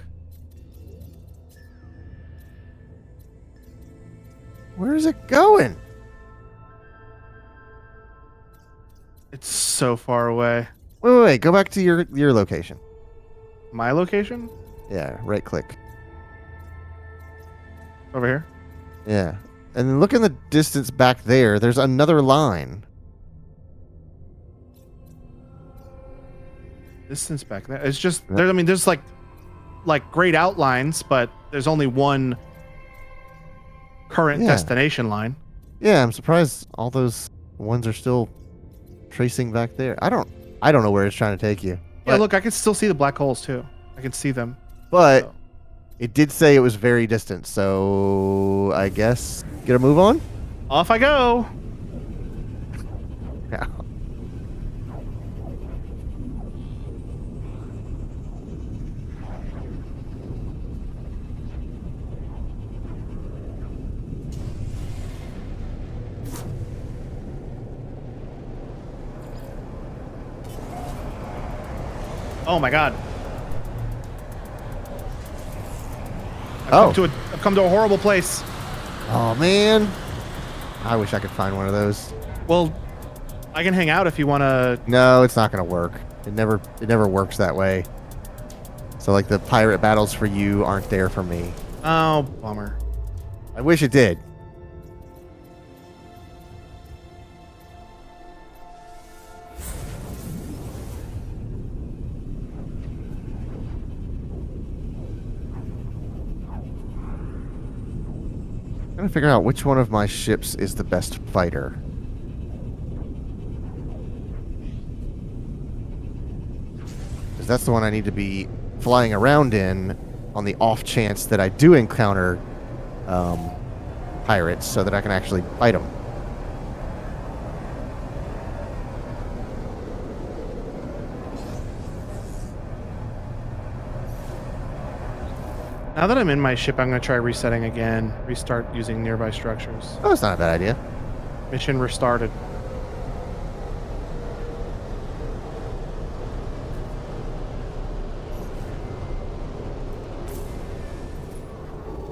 Where is it going? It's so far away. Wait. Go back to your location. My location? Yeah, right click. Over here? Yeah. And then look in the distance back there. There's another line. Distance back there. It's just there. I mean, there's like great outlines, but there's only one current Yeah. destination line. Yeah, I'm surprised all those ones are still tracing back there. I don't know where it's trying to take you. Yeah, But- look, I can still see the black holes too. I can see them. But So. it did say it was very distant, so I guess get a move on? Off I go. Yeah. Oh my god. Oh. I've come to a horrible place. Oh man. I wish I could find one of those. Well, I can hang out if you want to. No, it's not gonna work. It never works that way. So like the pirate battles for you aren't there for me. Oh, bummer. I wish it did. I'm trying to figure out which one of my ships is the best fighter. Because that's the one I need to be flying around in on the off chance that I do encounter pirates so that I can actually fight them. Now that I'm in my ship, I'm going to try resetting again. Restart using nearby structures. Oh, that's not a bad idea. Mission restarted.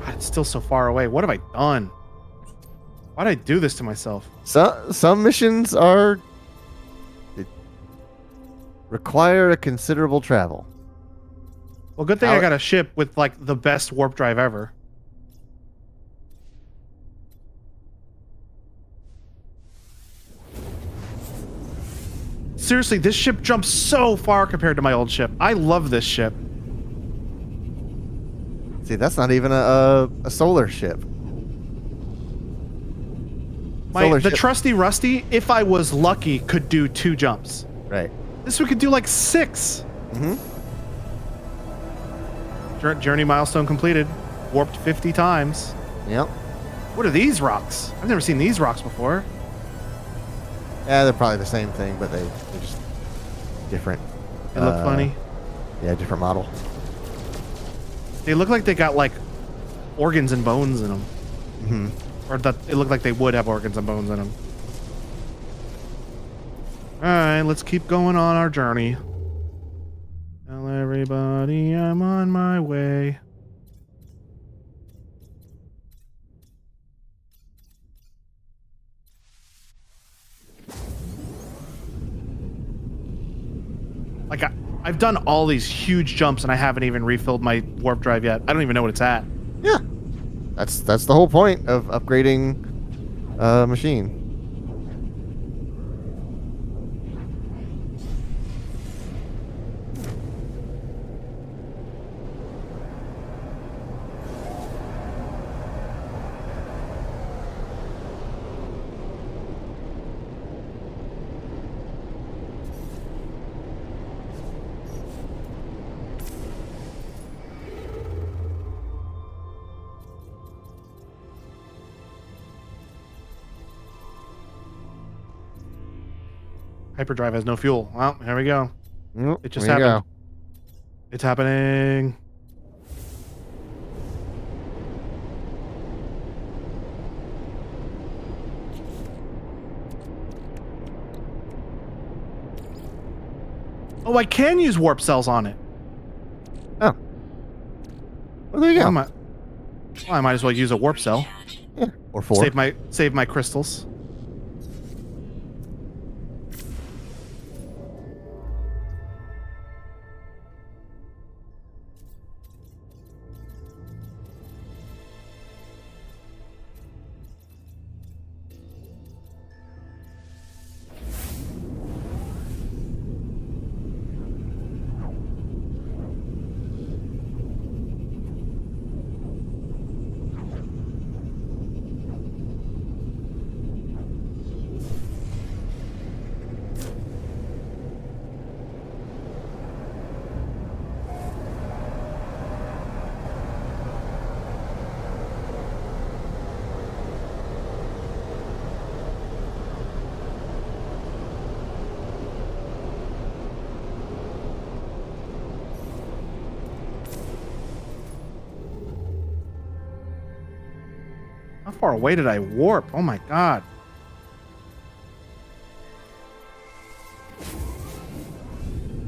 God, it's still so far away. What have I done? Why did I do this to myself? Some missions require a considerable travel. Well, good thing How- I got a ship with like the best warp drive ever. Seriously, this ship jumps so far compared to my old ship. I love this ship. See, that's not even a solar ship. Solar The ship. trusty Rusty, if I was lucky, could do 2 jumps. Right. This one could do like 6. Mm-hmm. Journey milestone completed. Warped 50 times. Yep. What are these rocks? I've never seen these rocks before. Yeah, they're probably the same thing, but they're just different. They look funny. Yeah, different model. They look like they got like organs and bones in them. Mm-hmm. Or that it looked like they would have organs and bones in them. Alright, let's keep going on our journey. Tell everybody I'm on my way. Like, I've done all these huge jumps and I haven't even refilled my warp drive yet. I don't even know what it's at. Yeah, that's the whole point of upgrading a machine. Hyperdrive has no fuel. Well, here we go. Yep, It just there you happened. go. It's happening. Oh, I can use warp cells on it. Oh. Well, there you go. Well, I might as well use a warp cell. Yeah. Or 4. Save my crystals. How far away did I warp? Oh my god.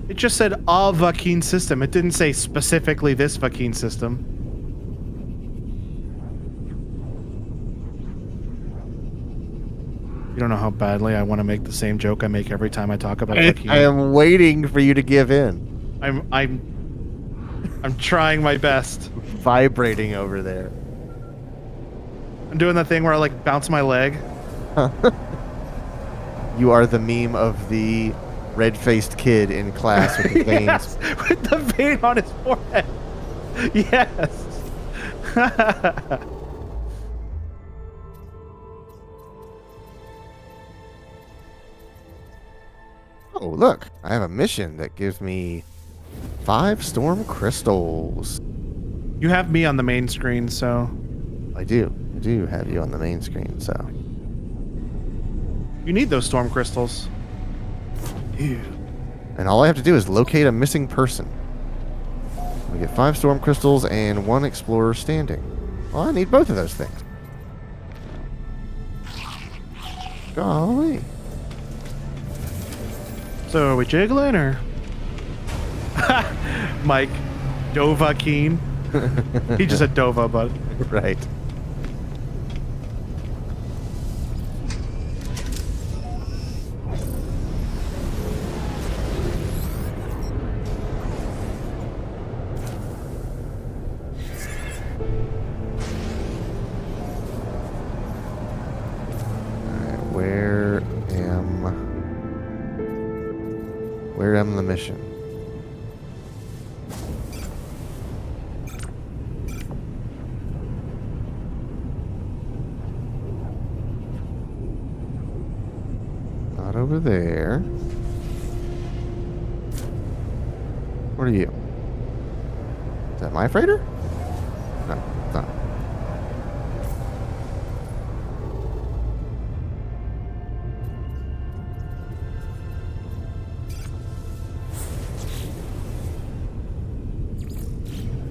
It just said a Vakeen system. It didn't say specifically this Vakeen system. You don't know how badly I want to make the same joke I make every time I talk about Vakeen. I am waiting for you to give in. I'm trying my best. Vibrating over there. I'm doing that thing where I like bounce my leg. You are the meme of the red-faced kid in class with the veins. Yes, with the vein on his forehead. Yes. Oh, look. I have a mission that gives me 5 storm crystals. You have me on the main screen, so I do have you on the main screen, so. you need those storm crystals. Ew. And all I have to do is locate a missing person. We get 5 storm crystals and 1 explorer standing. Well, I need both of those things. Golly. So are we jiggling or? Mike, Dova Keen. He just said Dova, but Right. Where am the mission? Not over there. What are you? Is that my freighter? No, it's not.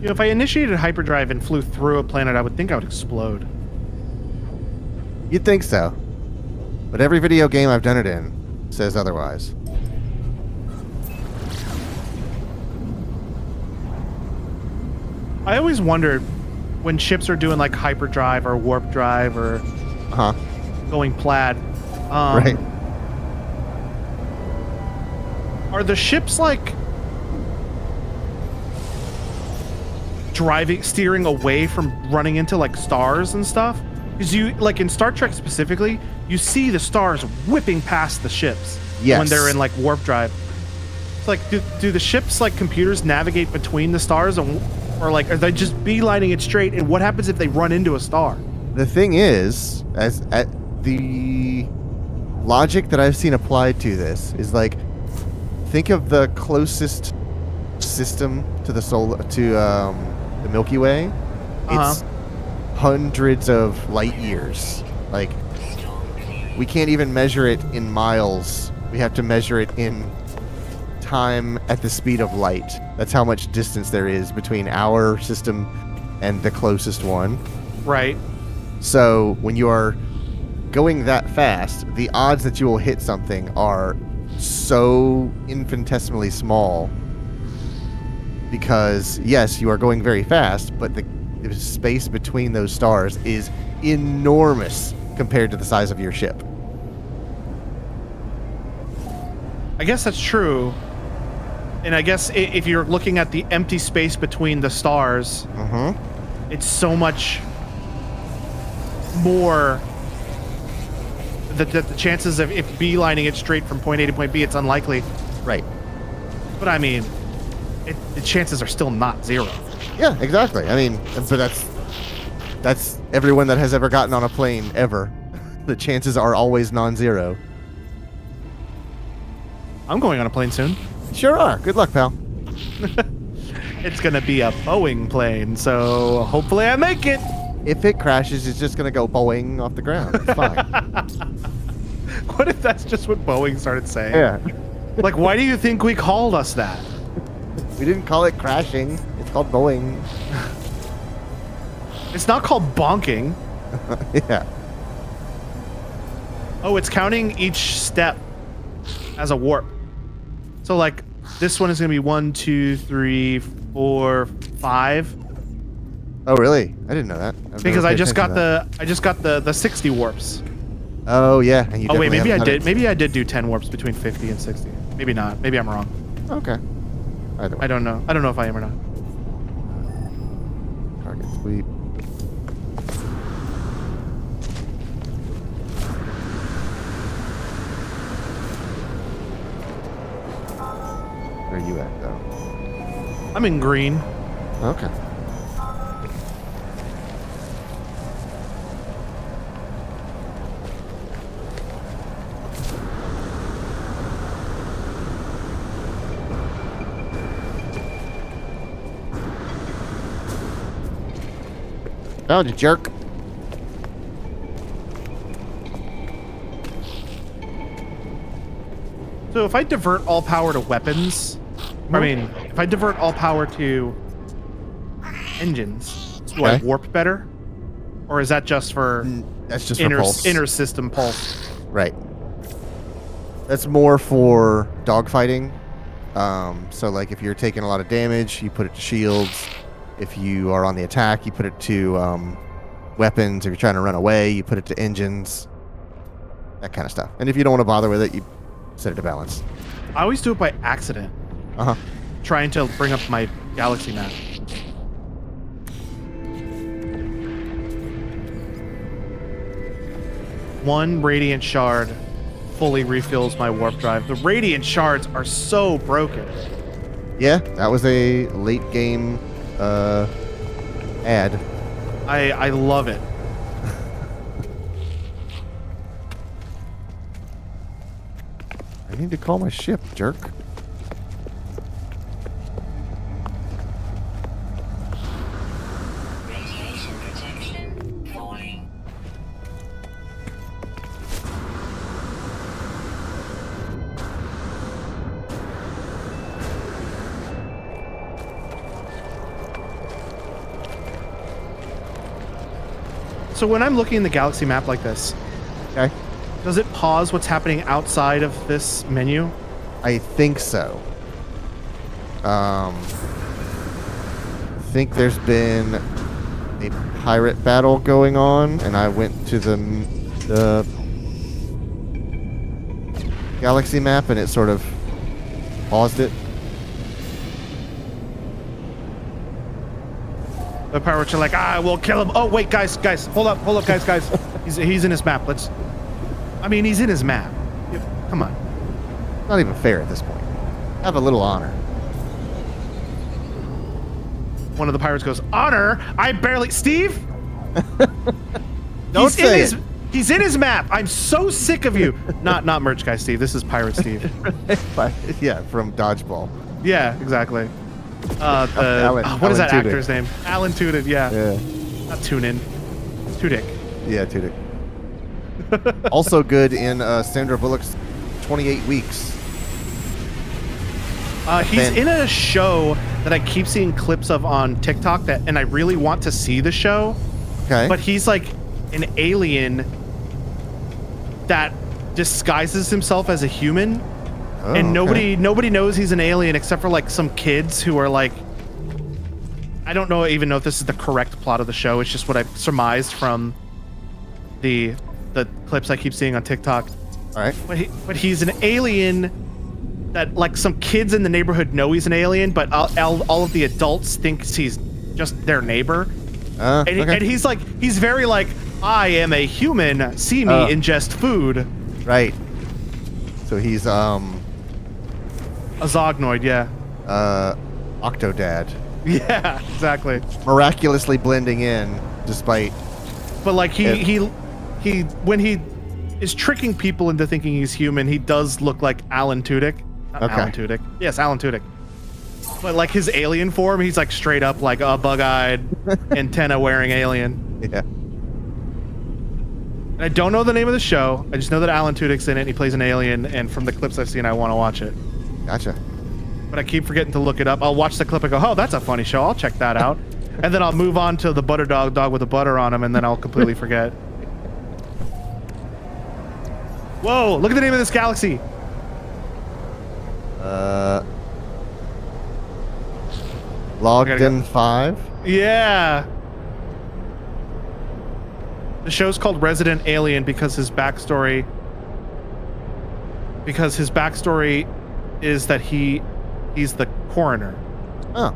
You know, if I initiated hyperdrive and flew through a planet, I would think I would explode. You'd think so. But every video game I've done it in says otherwise. I always wondered when ships are doing like hyperdrive or warp drive or Uh-huh. going plaid. Right. Are the ships like steering away from running into like stars and stuff? Because you, like in Star Trek specifically, you see the stars whipping past the ships Yes. when they're in like warp drive. It's like, do the ships like computers navigate between the stars, or like are they just beelining it straight? And what happens if they run into a star? The thing is, the logic that I've seen applied to this is like, think of the closest system to the the Milky Way. It's hundreds of light years. Like, we can't even measure it in miles. We have to measure it in time at the speed of light. That's how much distance there is between our system and the closest one. Right. So when you are going that fast, the odds that you will hit something are so infinitesimally small, because yes, you are going very fast, but the space between those stars is enormous compared to the size of your ship. I guess that's true. And I guess if you're looking at the empty space between the stars, it's so much more that the chances of if beelining it straight from point A to point B, it's unlikely. Right. But I mean, the chances are still not zero. Yeah, exactly. I mean, but that's everyone that has ever gotten on a plane ever. The chances are always non-zero. I'm going on a plane soon. Sure are. Good luck, pal. It's gonna be a Boeing plane, so hopefully I make it. If it crashes, it's just gonna go Boeing off the ground. It's fine. What if that's just what Boeing started saying? Yeah. Like, why do you think we called us that? We didn't call it crashing. It's called Boeing. It's not called bonking. Yeah. Oh, it's counting each step as a warp. So like this one is gonna be 1, 2, 3, 4, 5. Oh, really? I didn't know that. Because I just got the 60 warps. Oh yeah. And you Oh wait, definitely maybe I haven't did. done Maybe I did do 10 warps between 50 and 60. Maybe not. Maybe I'm wrong. it. Okay. Either way. I don't know. I don't know if I am or not. Target sweep. Where are you at, though? I'm in green. Okay. Found you, jerk. So if I divert all power to weapons, I mean, if I divert all power to engines, do I Okay. warp better? Or is that just for That's just for pulse. inner system pulse? Right. That's more for dogfighting. So like if you're taking a lot of damage, you put it to shields. If you are on the attack, you put it to weapons. If you're trying to run away, you put it to engines. That kind of stuff. And if you don't want to bother with it, you set it to balance. I always do it by accident, Uh-huh. trying to bring up my galaxy map. One radiant shard fully refills my warp drive. The radiant shards are so broken. Yeah, that was a late game ad. I love it. I need to call my ship, jerk. Radiation protection falling. So when I'm looking in the galaxy map like this, Okay. does it pause what's happening outside of this menu? I think so. I think there's been a pirate battle going on, and I went to the galaxy map, and it sort of paused it. The pirates are like, we'll kill him. Oh, wait, guys, hold up, guys. He's in his map. He's in his map. Come on. Not even fair at this point. Have a little honor. One of the pirates goes, honor? Steve? Don't say it. He's in his map. I'm so sick of you. Not merch guy Steve. This is Pirate Steve. Yeah, from Dodgeball. Yeah, exactly. What is Alan that Tudyk. actor's name? Alan Tudyk, yeah. Yeah. Not Tunin. Tudyk. Yeah, Tudyk. Also good in Sandra Bullock's 28 Weeks. He's Ben. in a show that I keep seeing clips of on TikTok and I really want to see the show. Okay. But he's like an alien that disguises himself as a human. Oh, And okay. nobody knows he's an alien except for like some kids who are like, I don't even know if this is the correct plot of the show. It's just what I've surmised from the clips I keep seeing on TikTok. All right. But he's an alien that like some kids in the neighborhood know he's an alien, but all of the adults think he's just their neighbor. And he's very like, I am a human. See me ingest food. Right. So he's A Zognoid, yeah. Octodad. Yeah, exactly. Miraculously blending in despite But like he when he is tricking people into thinking he's human, he does look like Alan Tudyk. Not Okay. Alan Tudyk. Yes, Alan Tudyk. But like his alien form, he's like straight up like a bug-eyed, antenna-wearing alien. yeah. And I don't know the name of the show. I just know that Alan Tudyk's in it. And he plays an alien, and from the clips I've seen, I want to watch it. Gotcha. But I keep forgetting to look it up. I'll watch the clip and go, oh, that's a funny show. I'll check that out. And then I'll move on to the butter dog with the butter on him, and then I'll completely forget. Whoa, look at the name of this galaxy. Logden 5. Yeah. The show's called Resident Alien because his backstory is that he's the coroner. Oh.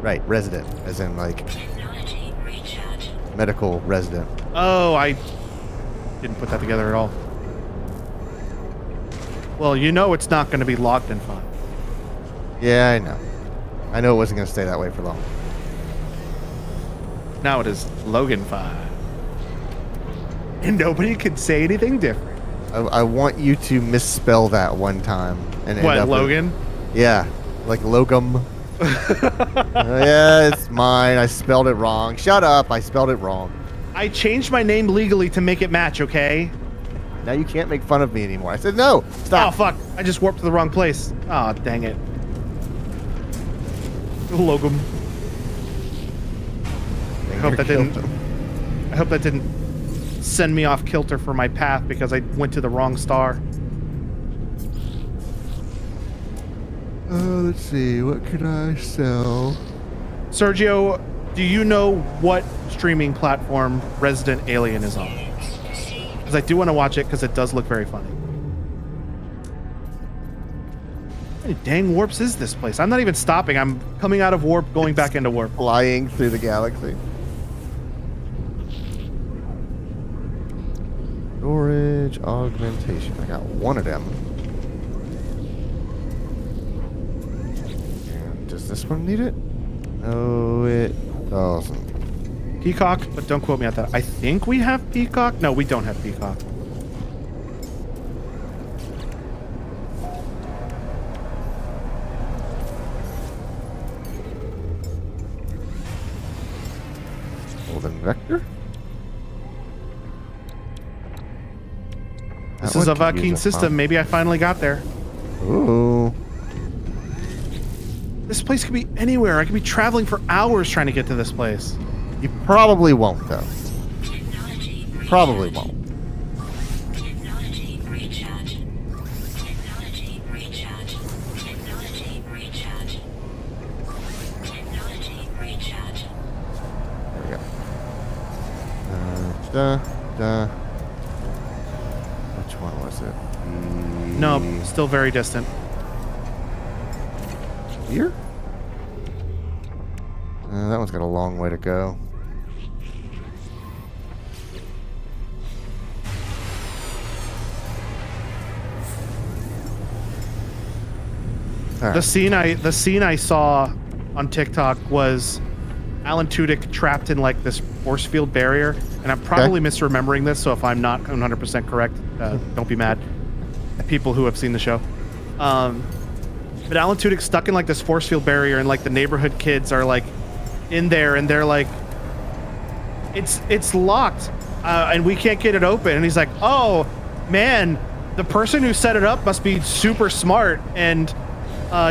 Right, resident, as in like Technology recharge. medical resident. Oh, I didn't put that together at all. Well, you know it's not going to be logged in 5. Yeah, I know. I know it wasn't going to stay that way for long. Now it is Logan 5. And nobody can say anything different. I want you to misspell that one time and end What, up with- Logan? yeah, like logum. Yeah, it's mine. I spelled it wrong. Shut up. I spelled it wrong. I changed my name legally to make it match, okay? Now you can't make fun of me anymore. I said no. Stop. Oh, fuck. I just warped to the wrong place. Oh, dang it. Logan. I hope that didn't send me off kilter for my path because I went to the wrong star. Let's see. What can I sell? Sergio, do you know what streaming platform Resident Alien is on? Because I do want to watch it because it does look very funny. How many dang warps is this place? I'm not even stopping. I'm coming out of warp, going back into warp. Flying through the galaxy. Storage augmentation. I got one of them. And does this one need it? No, it doesn't. Peacock, but don't quote me on that. I think we have Peacock. No, we don't have Peacock. Golden Vector? This That is a one could use Vakeen system. Maybe I finally got there. Ooh. This place could be anywhere. I could be traveling for hours trying to get to this place. You probably won't, though. probably won't. Technology recharge. Technology recharge. Technology recharge. Technology recharge. There we go. Which one was it? No, still very distant. Here? That one's got a long way to go. All right. The scene I saw on TikTok was Alan Tudyk trapped in like this force field barrier, and I'm probably misremembering this. So if I'm not 100% correct, don't be mad. People who have seen the show. But Alan Tudyk's stuck in like this force field barrier, and like the neighborhood kids are like in there, and they're like, it's locked, and we can't get it open. And he's like, oh man, the person who set it up must be super smart, and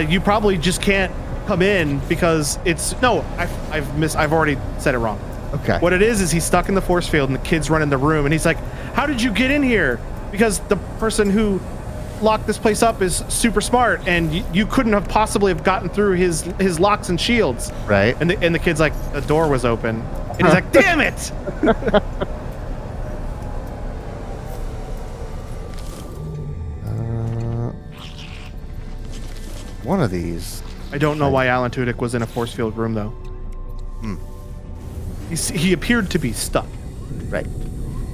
you probably just can't come in because it's no. I've already said it wrong. Okay. What it is he's stuck in the force field, and the kids run in the room, and he's like, how did you get in here? Because the person who locked this place up is super smart, and you couldn't have possibly have gotten through his locks and shields. Right. And the kid's like, the door was open, and he's like, damn it. One of these. I don't know why Alan Tudyk was in a force field room though. He appeared to be stuck Right.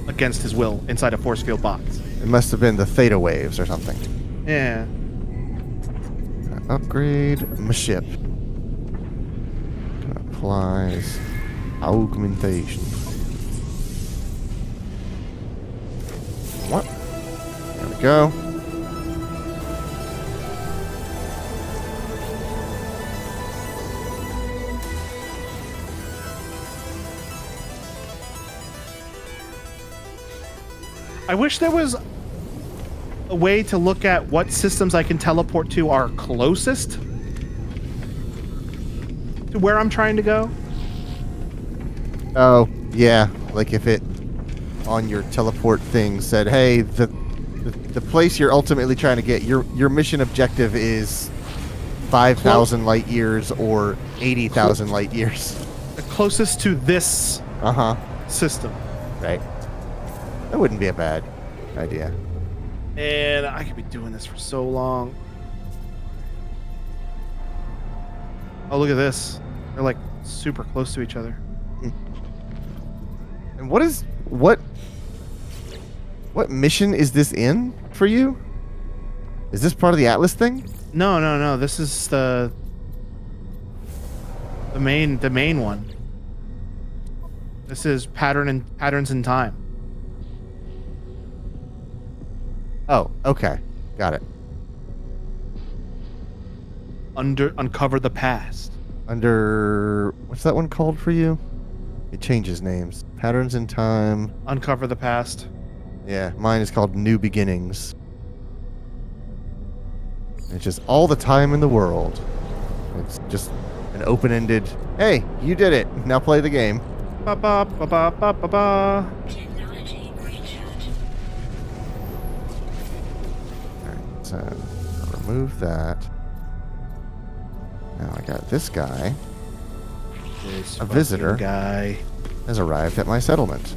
against his will inside a force field box. It must have been the theta waves or something. Yeah. Upgrade my ship. Applies augmentation. What? There we go. I wish there was a way to look at what systems I can teleport to are closest to where I'm trying to go. Oh, yeah. Like if it on your teleport thing said, hey, the place you're ultimately trying to get, your mission objective is 5,000 light years or 80,000 light years. The closest to this system. Right. That wouldn't be a bad idea. And I could be doing this for so long. Oh, look at this. They're like super close to each other. And what mission is this in for you? Is this part of the Atlas thing? No. This is the main one. This is patterns in time. Oh, okay. Got it. Uncover the past. Under what's that one called for you? It changes names. Patterns in time. Uncover the past. Yeah, mine is called New Beginnings. It's just all the time in the world. It's just an open-ended, hey, you did it. Now play the game. Ba ba ba ba ba ba ba. Technology recharge. Alright, so I'll remove that. Now I got this guy This A visitor. fucking guy. has arrived at my settlement.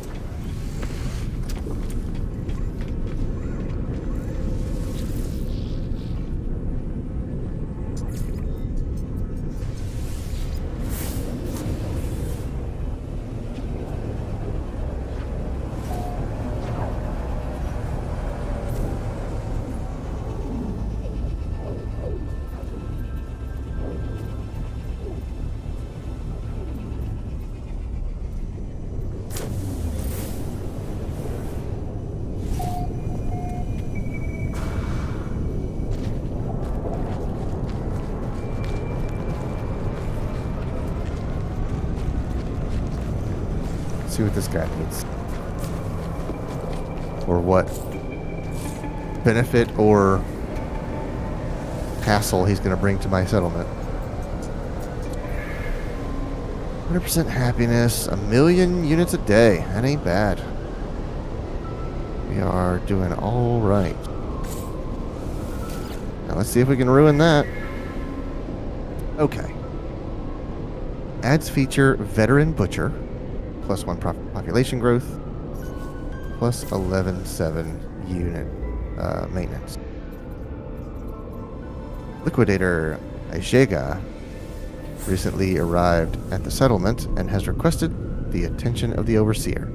See what this guy needs. Or what benefit or hassle he's going to bring to my settlement. 100% happiness, 1,000,000 units a day. That ain't bad. We are doing all right. Now let's see if we can ruin that. Okay. Adds feature Veteran Butcher. +1 population growth. Plus 11.7 unit maintenance. Liquidator Aijega recently arrived at the settlement and has requested the attention of the Overseer.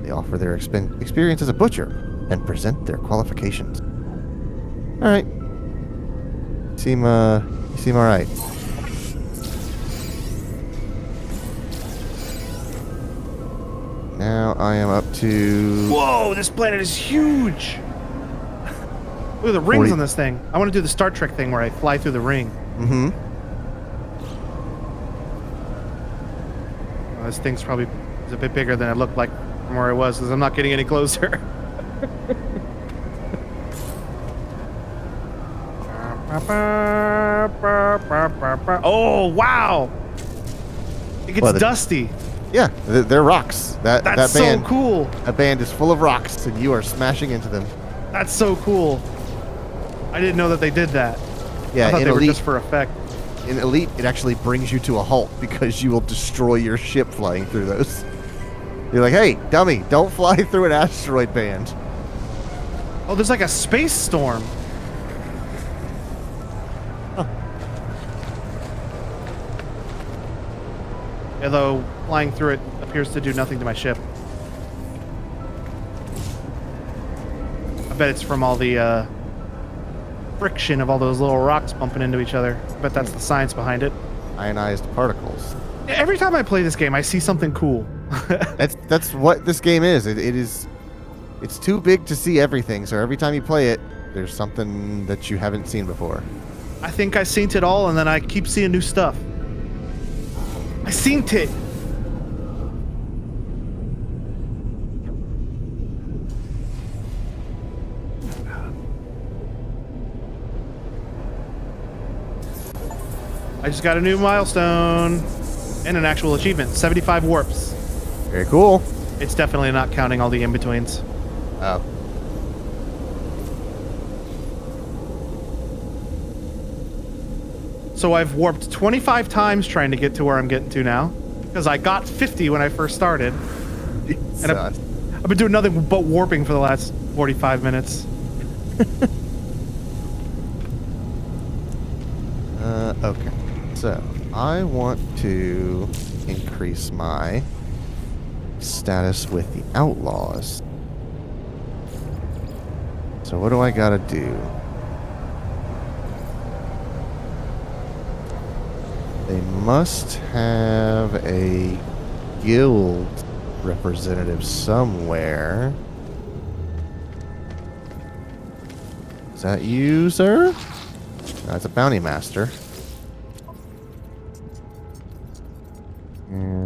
They offer their experience as a butcher and present their qualifications. All right. You seem all right. Now I am up to... Whoa, this planet is huge. Look at the rings 40 on this thing. I want to do the Star Trek thing where I fly through the ring. Mm-hmm. This thing's probably is a bit bigger than it looked like from where I was, because I'm not getting any closer. Oh, wow! It gets What, dusty. Yeah, they're rocks. That's that so band, cool. That band is full of rocks, and you are smashing into them. That's so cool. I didn't know that they did that. Yeah, I thought in they were Elite, just for effect. in Elite, it actually brings you to a halt because you will destroy your ship flying through those. You're like, hey, dummy, don't fly through an asteroid band. Oh, there's like a space storm. Although flying through it appears to do nothing to my ship. I bet it's from all the friction of all those little rocks bumping into each other. I bet that's the science behind it. Ionized particles. Every time I play this game, I see something cool. That's what this game is. It's too big to see everything. So every time you play it, there's something that you haven't seen before. I think I seen it all, and then I keep seeing new stuff. I seen it. I just got a new milestone and an actual achievement. 75 warps. Very cool. It's definitely not counting all the in-betweens. Oh. So I've warped 25 times trying to get to where I'm getting to now. Because I got 50 when I first started. And I've been doing nothing but warping for the last 45 minutes. Okay. So, I want to increase my status with the Outlaws. So what do I gotta do? They must have a guild representative somewhere. Is that you, sir? That's a bounty master.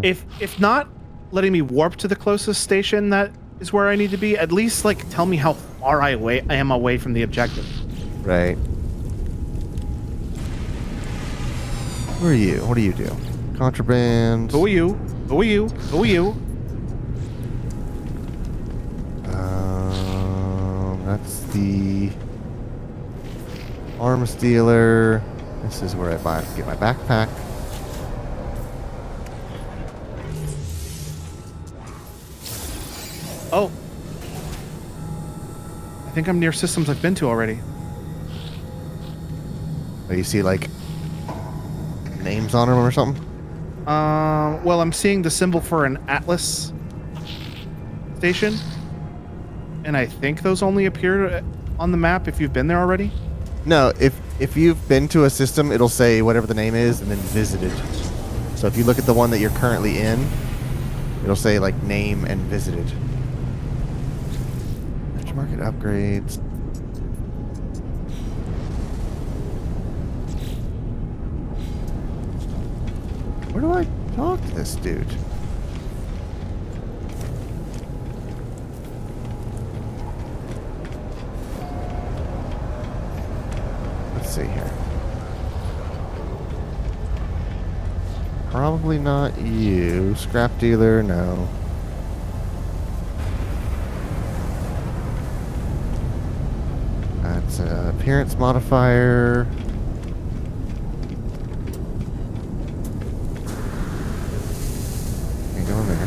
If not letting me warp to the closest station that is where I need to be, at least like tell me how far I am away from the objective. Right. Where are you? What do you do? Contraband. Who are you? Who are you? Who are you? That's the arms dealer. This is where I get my backpack. Oh. I think I'm near systems I've been to already. Oh, you see like names on them or something? Well, I'm seeing the symbol for an Atlas station. And I think those only appear on the map if you've been there already. No, if you've been to a system, it'll say whatever the name is and then visited. So if you look at the one that you're currently in, it'll say like name and visited. Market upgrades. Where do I talk to this dude? Let's see here. Probably not you. Scrap dealer, no. It's an appearance modifier. Can't go in there.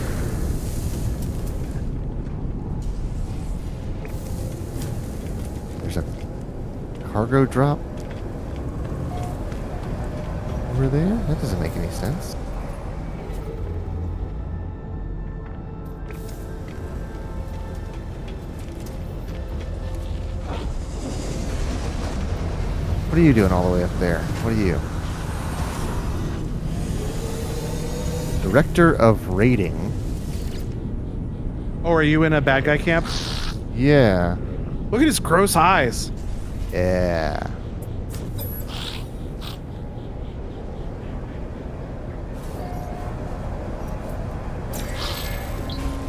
There's a cargo drop over there? That doesn't make any sense. What are you doing all the way up there? What are you? Director of Raiding. Oh, are you in a bad guy camp? Yeah. Look at his gross eyes. Yeah.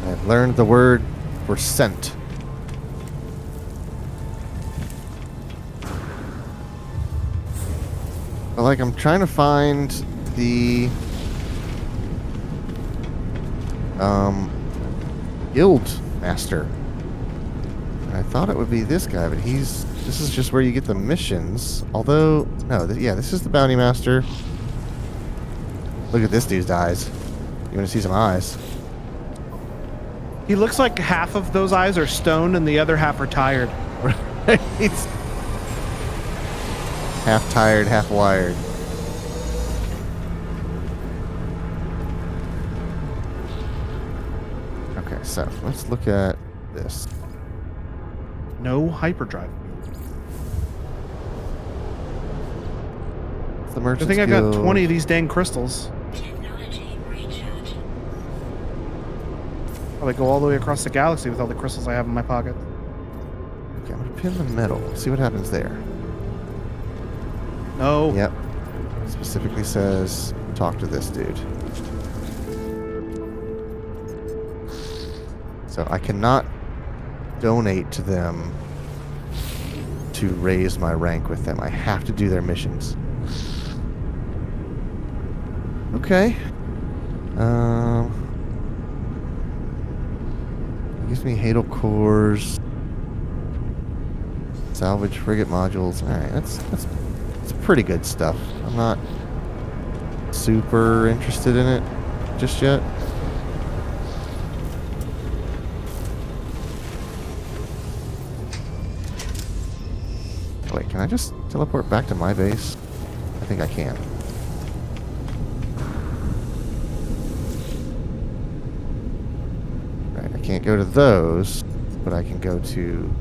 I've learned the word for scent. But like I'm trying to find the guild master. And I thought it would be this guy, but this is just where you get the missions. Although, no, yeah, this is the bounty master. Look at this dude's eyes. You want to see some eyes? He looks like half of those eyes are stoned and the other half are tired. He's half tired, half wired. Okay, so let's look at this. No hyperdrive. It's the I Merchants think I've got Guild. 20 of these dang crystals. Technology recharge. Probably go all the way across the galaxy with all the crystals I have in my pocket. Okay, I'm gonna pin the metal. See what happens there. No. Yep. It specifically says talk to this dude. So I cannot donate to them to raise my rank with them. I have to do their missions. Okay. It gives me Hadal cores. Salvage frigate modules. Alright, that's pretty good stuff. I'm not super interested in it just yet. Wait, can I just teleport back to my base? I think I can. Right, I can't go to those, but I can go to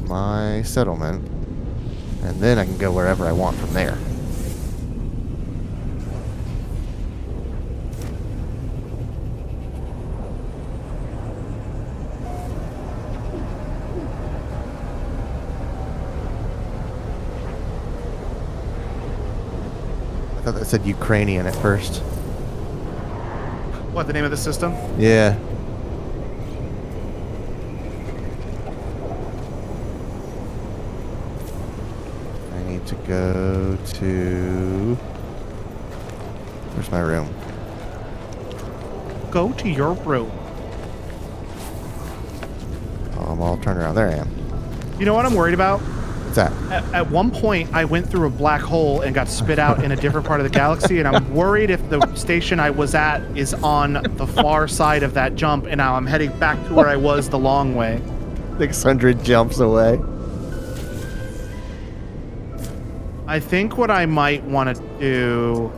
my settlement, and then I can go wherever I want from there. I thought that said Ukrainian at first. What, the name of the system? Yeah. I need to go to... Where's my room? Go to your room. Oh, I'm all turned around. There I am. You know what I'm worried about? What's that? At one point, I went through a black hole and got spit out in a different part of the galaxy, and I'm worried if the station I was at is on the far side of that jump, and now I'm heading back to where I was the long way. 600 jumps away. I think what I might want to do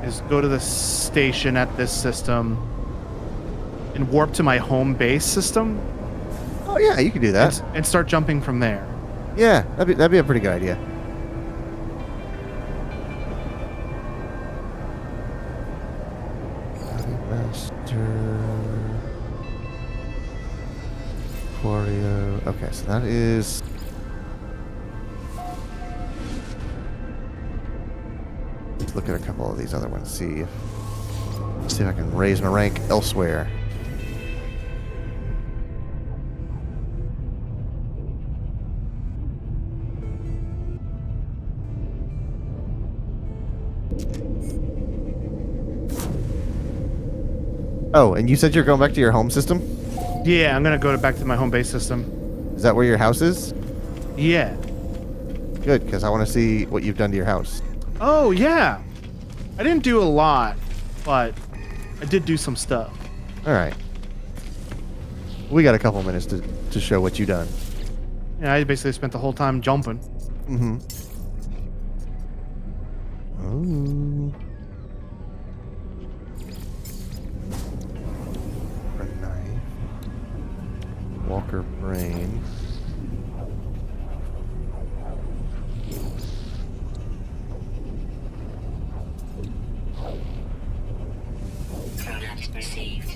is go to the station at this system and warp to my home base system Oh yeah, you could do that. and start jumping from there. Yeah, that'd be a pretty good idea. Master Aquario. Okay, so that is. Let's look at a couple of these other ones. See if I can raise my rank elsewhere. Oh, and you said you're going back to your home system? Yeah, I'm gonna go back to my home base system. Is that where your house is? Yeah. Good, because I want to see what you've done to your house. Oh, yeah. I didn't do a lot, but I did do some stuff. All right. We got a couple minutes to show what you've done. Yeah, I basically spent the whole time jumping. Mm-hmm. Oh. A knife. Walker brain. Product received.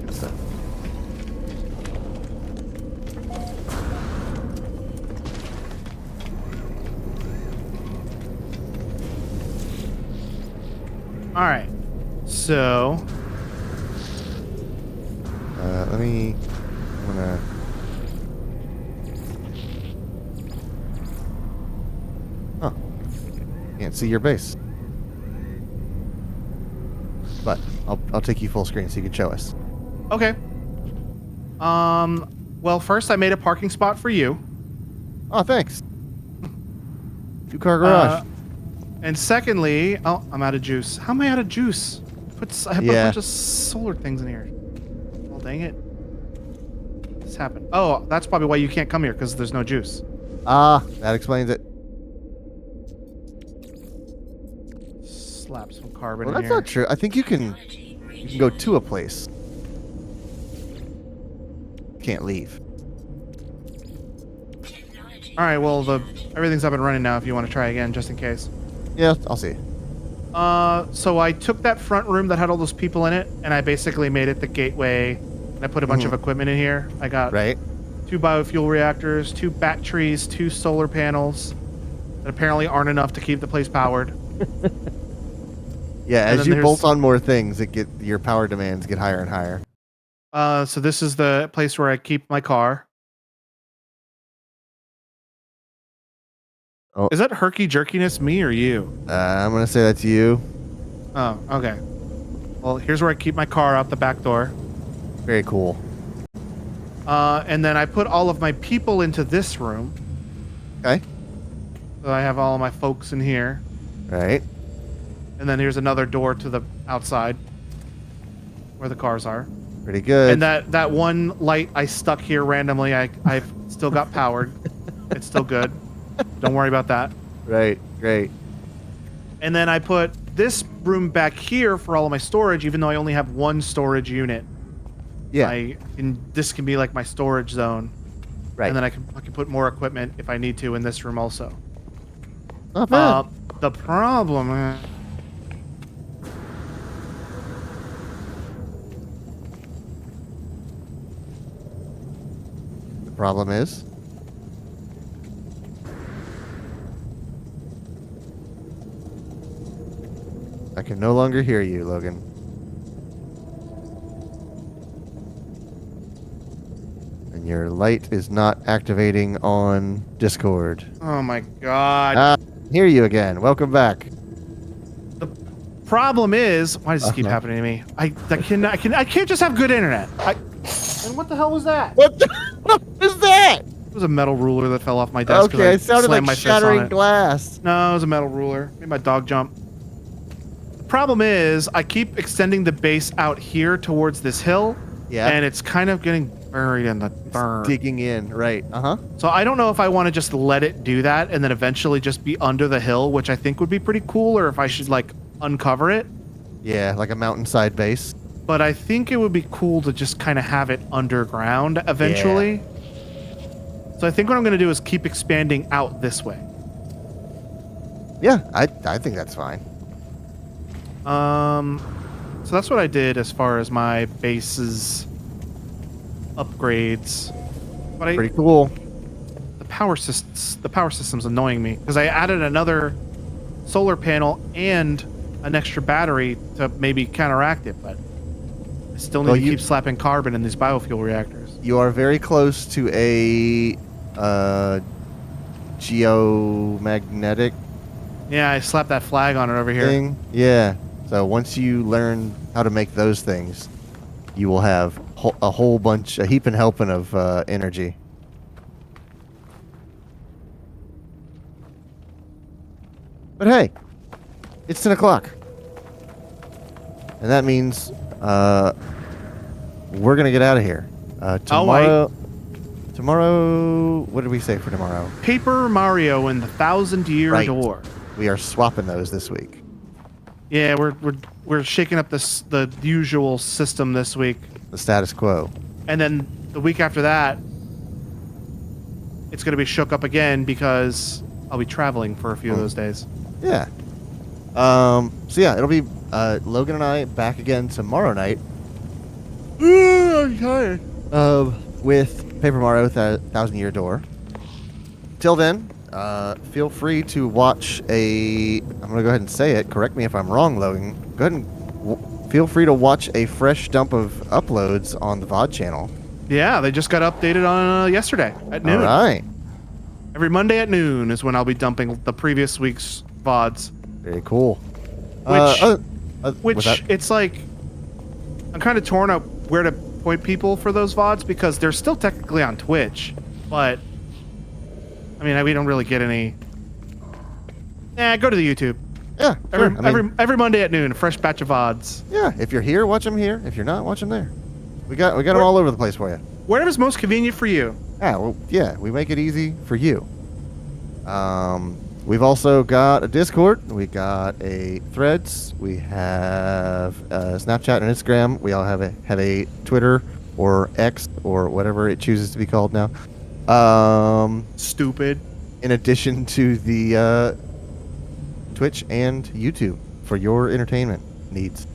Good stuff. All right. So, Let me. I'm gonna. Huh. Can't see your base. But I'll take you full screen so you can show us. okay. Well, first I made a parking spot for you. Oh, thanks. 2-car garage. And secondly, oh, I'm out of juice. How am I out of juice? I put a Yeah. bunch of solar things in here. Oh, dang it. This happened. Oh, that's probably why you can't come here, because there's no juice. That explains it. Slap some carbon Well, in that's here. not true. I think you can go to a place. Can't leave. All right, well, everything's up and running now if you want to try again, just in case. Yeah, I'll see. So I took that front room that had all those people in it, and I basically made it the gateway. And I put a bunch of equipment in here. I got Right? 2 biofuel reactors, 2 batteries, 2 solar panels that apparently aren't enough to keep the place powered. Yeah, And as then you there's- bolt on more things, your power demands get higher and higher. So this is the place where I keep my car. Oh. Is that herky jerkiness me or you? I'm gonna say that's you. Oh, okay. Well, here's where I keep my car out the back door. Very cool. And then I put all of my people into this room. Okay. So I have all of my folks in here. Right. And then here's another door to the outside where the cars are. Pretty good. And that one light I stuck here randomly, I've still got powered. It's still good. Don't worry about that. Right. Great. And then I put this room back here for all of my storage, even though I only have 1 storage unit. Yeah. This can be like my storage zone. right. And then I can put more equipment if I need to in this room also. Not bad. The problem. The problem is. I can no longer hear you, Logan. And your light is not activating on Discord. Oh my god. Hear you again. Welcome back. The problem is, why does this keep happening to me? I can't just have good internet. And what the hell was that? What is that? It was a metal ruler that fell off my desk. 'cause Okay, I it sounded slammed like my fist on shattering it. glass. No, it was a metal ruler. Made my dog jump. The problem is, I keep extending the base out here towards this hill. Yeah. And it's kind of getting buried in the dirt. Digging in, right. Uh-huh. So I don't know if I want to just let it do that and then eventually just be under the hill, which I think would be pretty cool, or if I should like uncover it. Yeah, like a mountainside base. But I think it would be cool to just kind of have it underground eventually. So I think what I'm going to do is keep expanding out this way. Yeah, I think that's fine. So that's what I did as far as my base's upgrades. But Pretty cool. the power system's annoying me because I added another solar panel and an extra battery to maybe counteract it, but I still need Well, to you- keep slapping carbon in these biofuel reactors. You are very close to a geomagnetic Yeah, I slapped that flag on it over here. thing. Yeah. So once you learn how to make those things, you will have a whole bunch, a heap and helping of energy. But hey, it's 10 o'clock. And that means we're going to get out of here. Tomorrow, what did we say for tomorrow? Paper Mario and the 1,000-Year Right. Door. We are swapping those this week. Yeah, we're shaking up the usual system this week, The status quo. and then the week after that, it's gonna be shook up again because I'll be traveling for a few of those days. Yeah. So yeah, it'll be Logan and I back again tomorrow night. I'm tired. With Paper Mario: 1,000-Year Door. Till then, feel free to watch I'm gonna go ahead and say it. Correct me if I'm wrong, Logan. Go ahead and feel free to watch a fresh dump of uploads on the VOD channel. Yeah, they just got updated on yesterday at noon. All right. Every Monday at noon is when I'll be dumping the previous week's VODs. Very cool. Which it's like, I'm kind of torn up where to point people for those VODs because they're still technically on Twitch, but I mean, we don't really get any. Go to the YouTube. Yeah. Sure. Every Monday at noon, a fresh batch of VODs. Yeah. If you're here, watch them here. If you're not, watch them there. We got them all over the place for you. Whatever's most convenient for you. Yeah, well, yeah, we make it easy for you. We've also got a Discord. We got a Threads. We have Snapchat and Instagram. We all have a Twitter or X or whatever it chooses to be called now. Stupid. In addition to the Twitch and YouTube for your entertainment needs.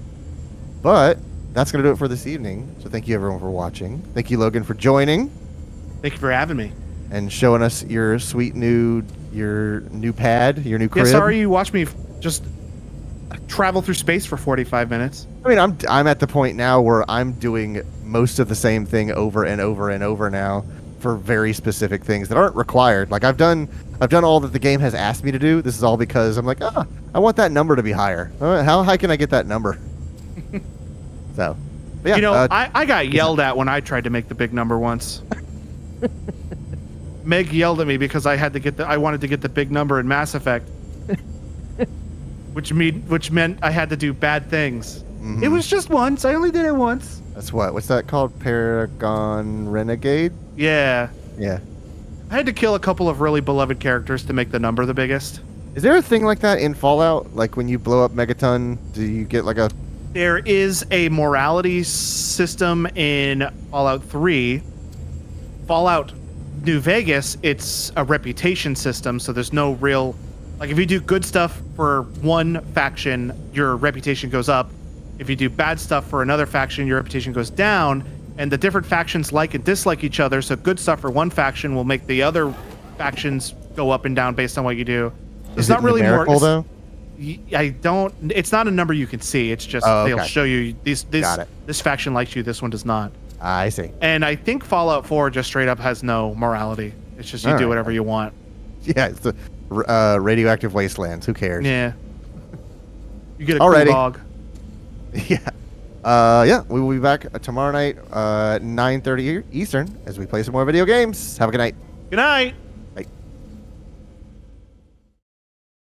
But that's going to do it for this evening. So thank you everyone for watching. Thank you, Logan, for joining Thank you for having me. and showing us your sweet new pad, your new crib. Yeah, sorry you watched me just travel through space for 45 minutes. I mean, I'm at the point now where I'm doing most of the same thing over and over and over now for very specific things that aren't required. Like I've done all that the game has asked me to do. This is all because I'm like, I want that number to be higher. How high can I get that number? So, but yeah, I got yelled at when I tried to make the big number once. Meg yelled at me because I wanted to get the big number in Mass Effect, which meant I had to do bad things. Mhm. It was just once. I only did it once. That's what's that called? Paragon Renegade? Yeah, Yeah. I had to kill a couple of really beloved characters to make the number the biggest. Is there a thing like that in Fallout? Like when you blow up Megaton, do you get like a... There is a morality system in Fallout 3. Fallout New Vegas, it's a reputation system, so there's no real... Like, if you do good stuff for one faction, your reputation goes up. If you do bad stuff for another faction, your reputation goes down. And the different factions like and dislike each other, so good stuff for one faction will make the other factions go up and down based on what you do. It's Is not it really numerical, though? I don't. It's not a number you can see. It's just Oh, they'll okay. show you Got it. this faction likes you, this one does not. I see. And I think Fallout 4 just straight up has no morality. It's just you All do right. whatever you want. Yeah, it's the radioactive wastelands. Who cares? Yeah. You get a cool Alrighty. dog. Yeah. Yeah, we will be back tomorrow night, 9:30 Eastern, as we play some more video games. Have a good night. Good night.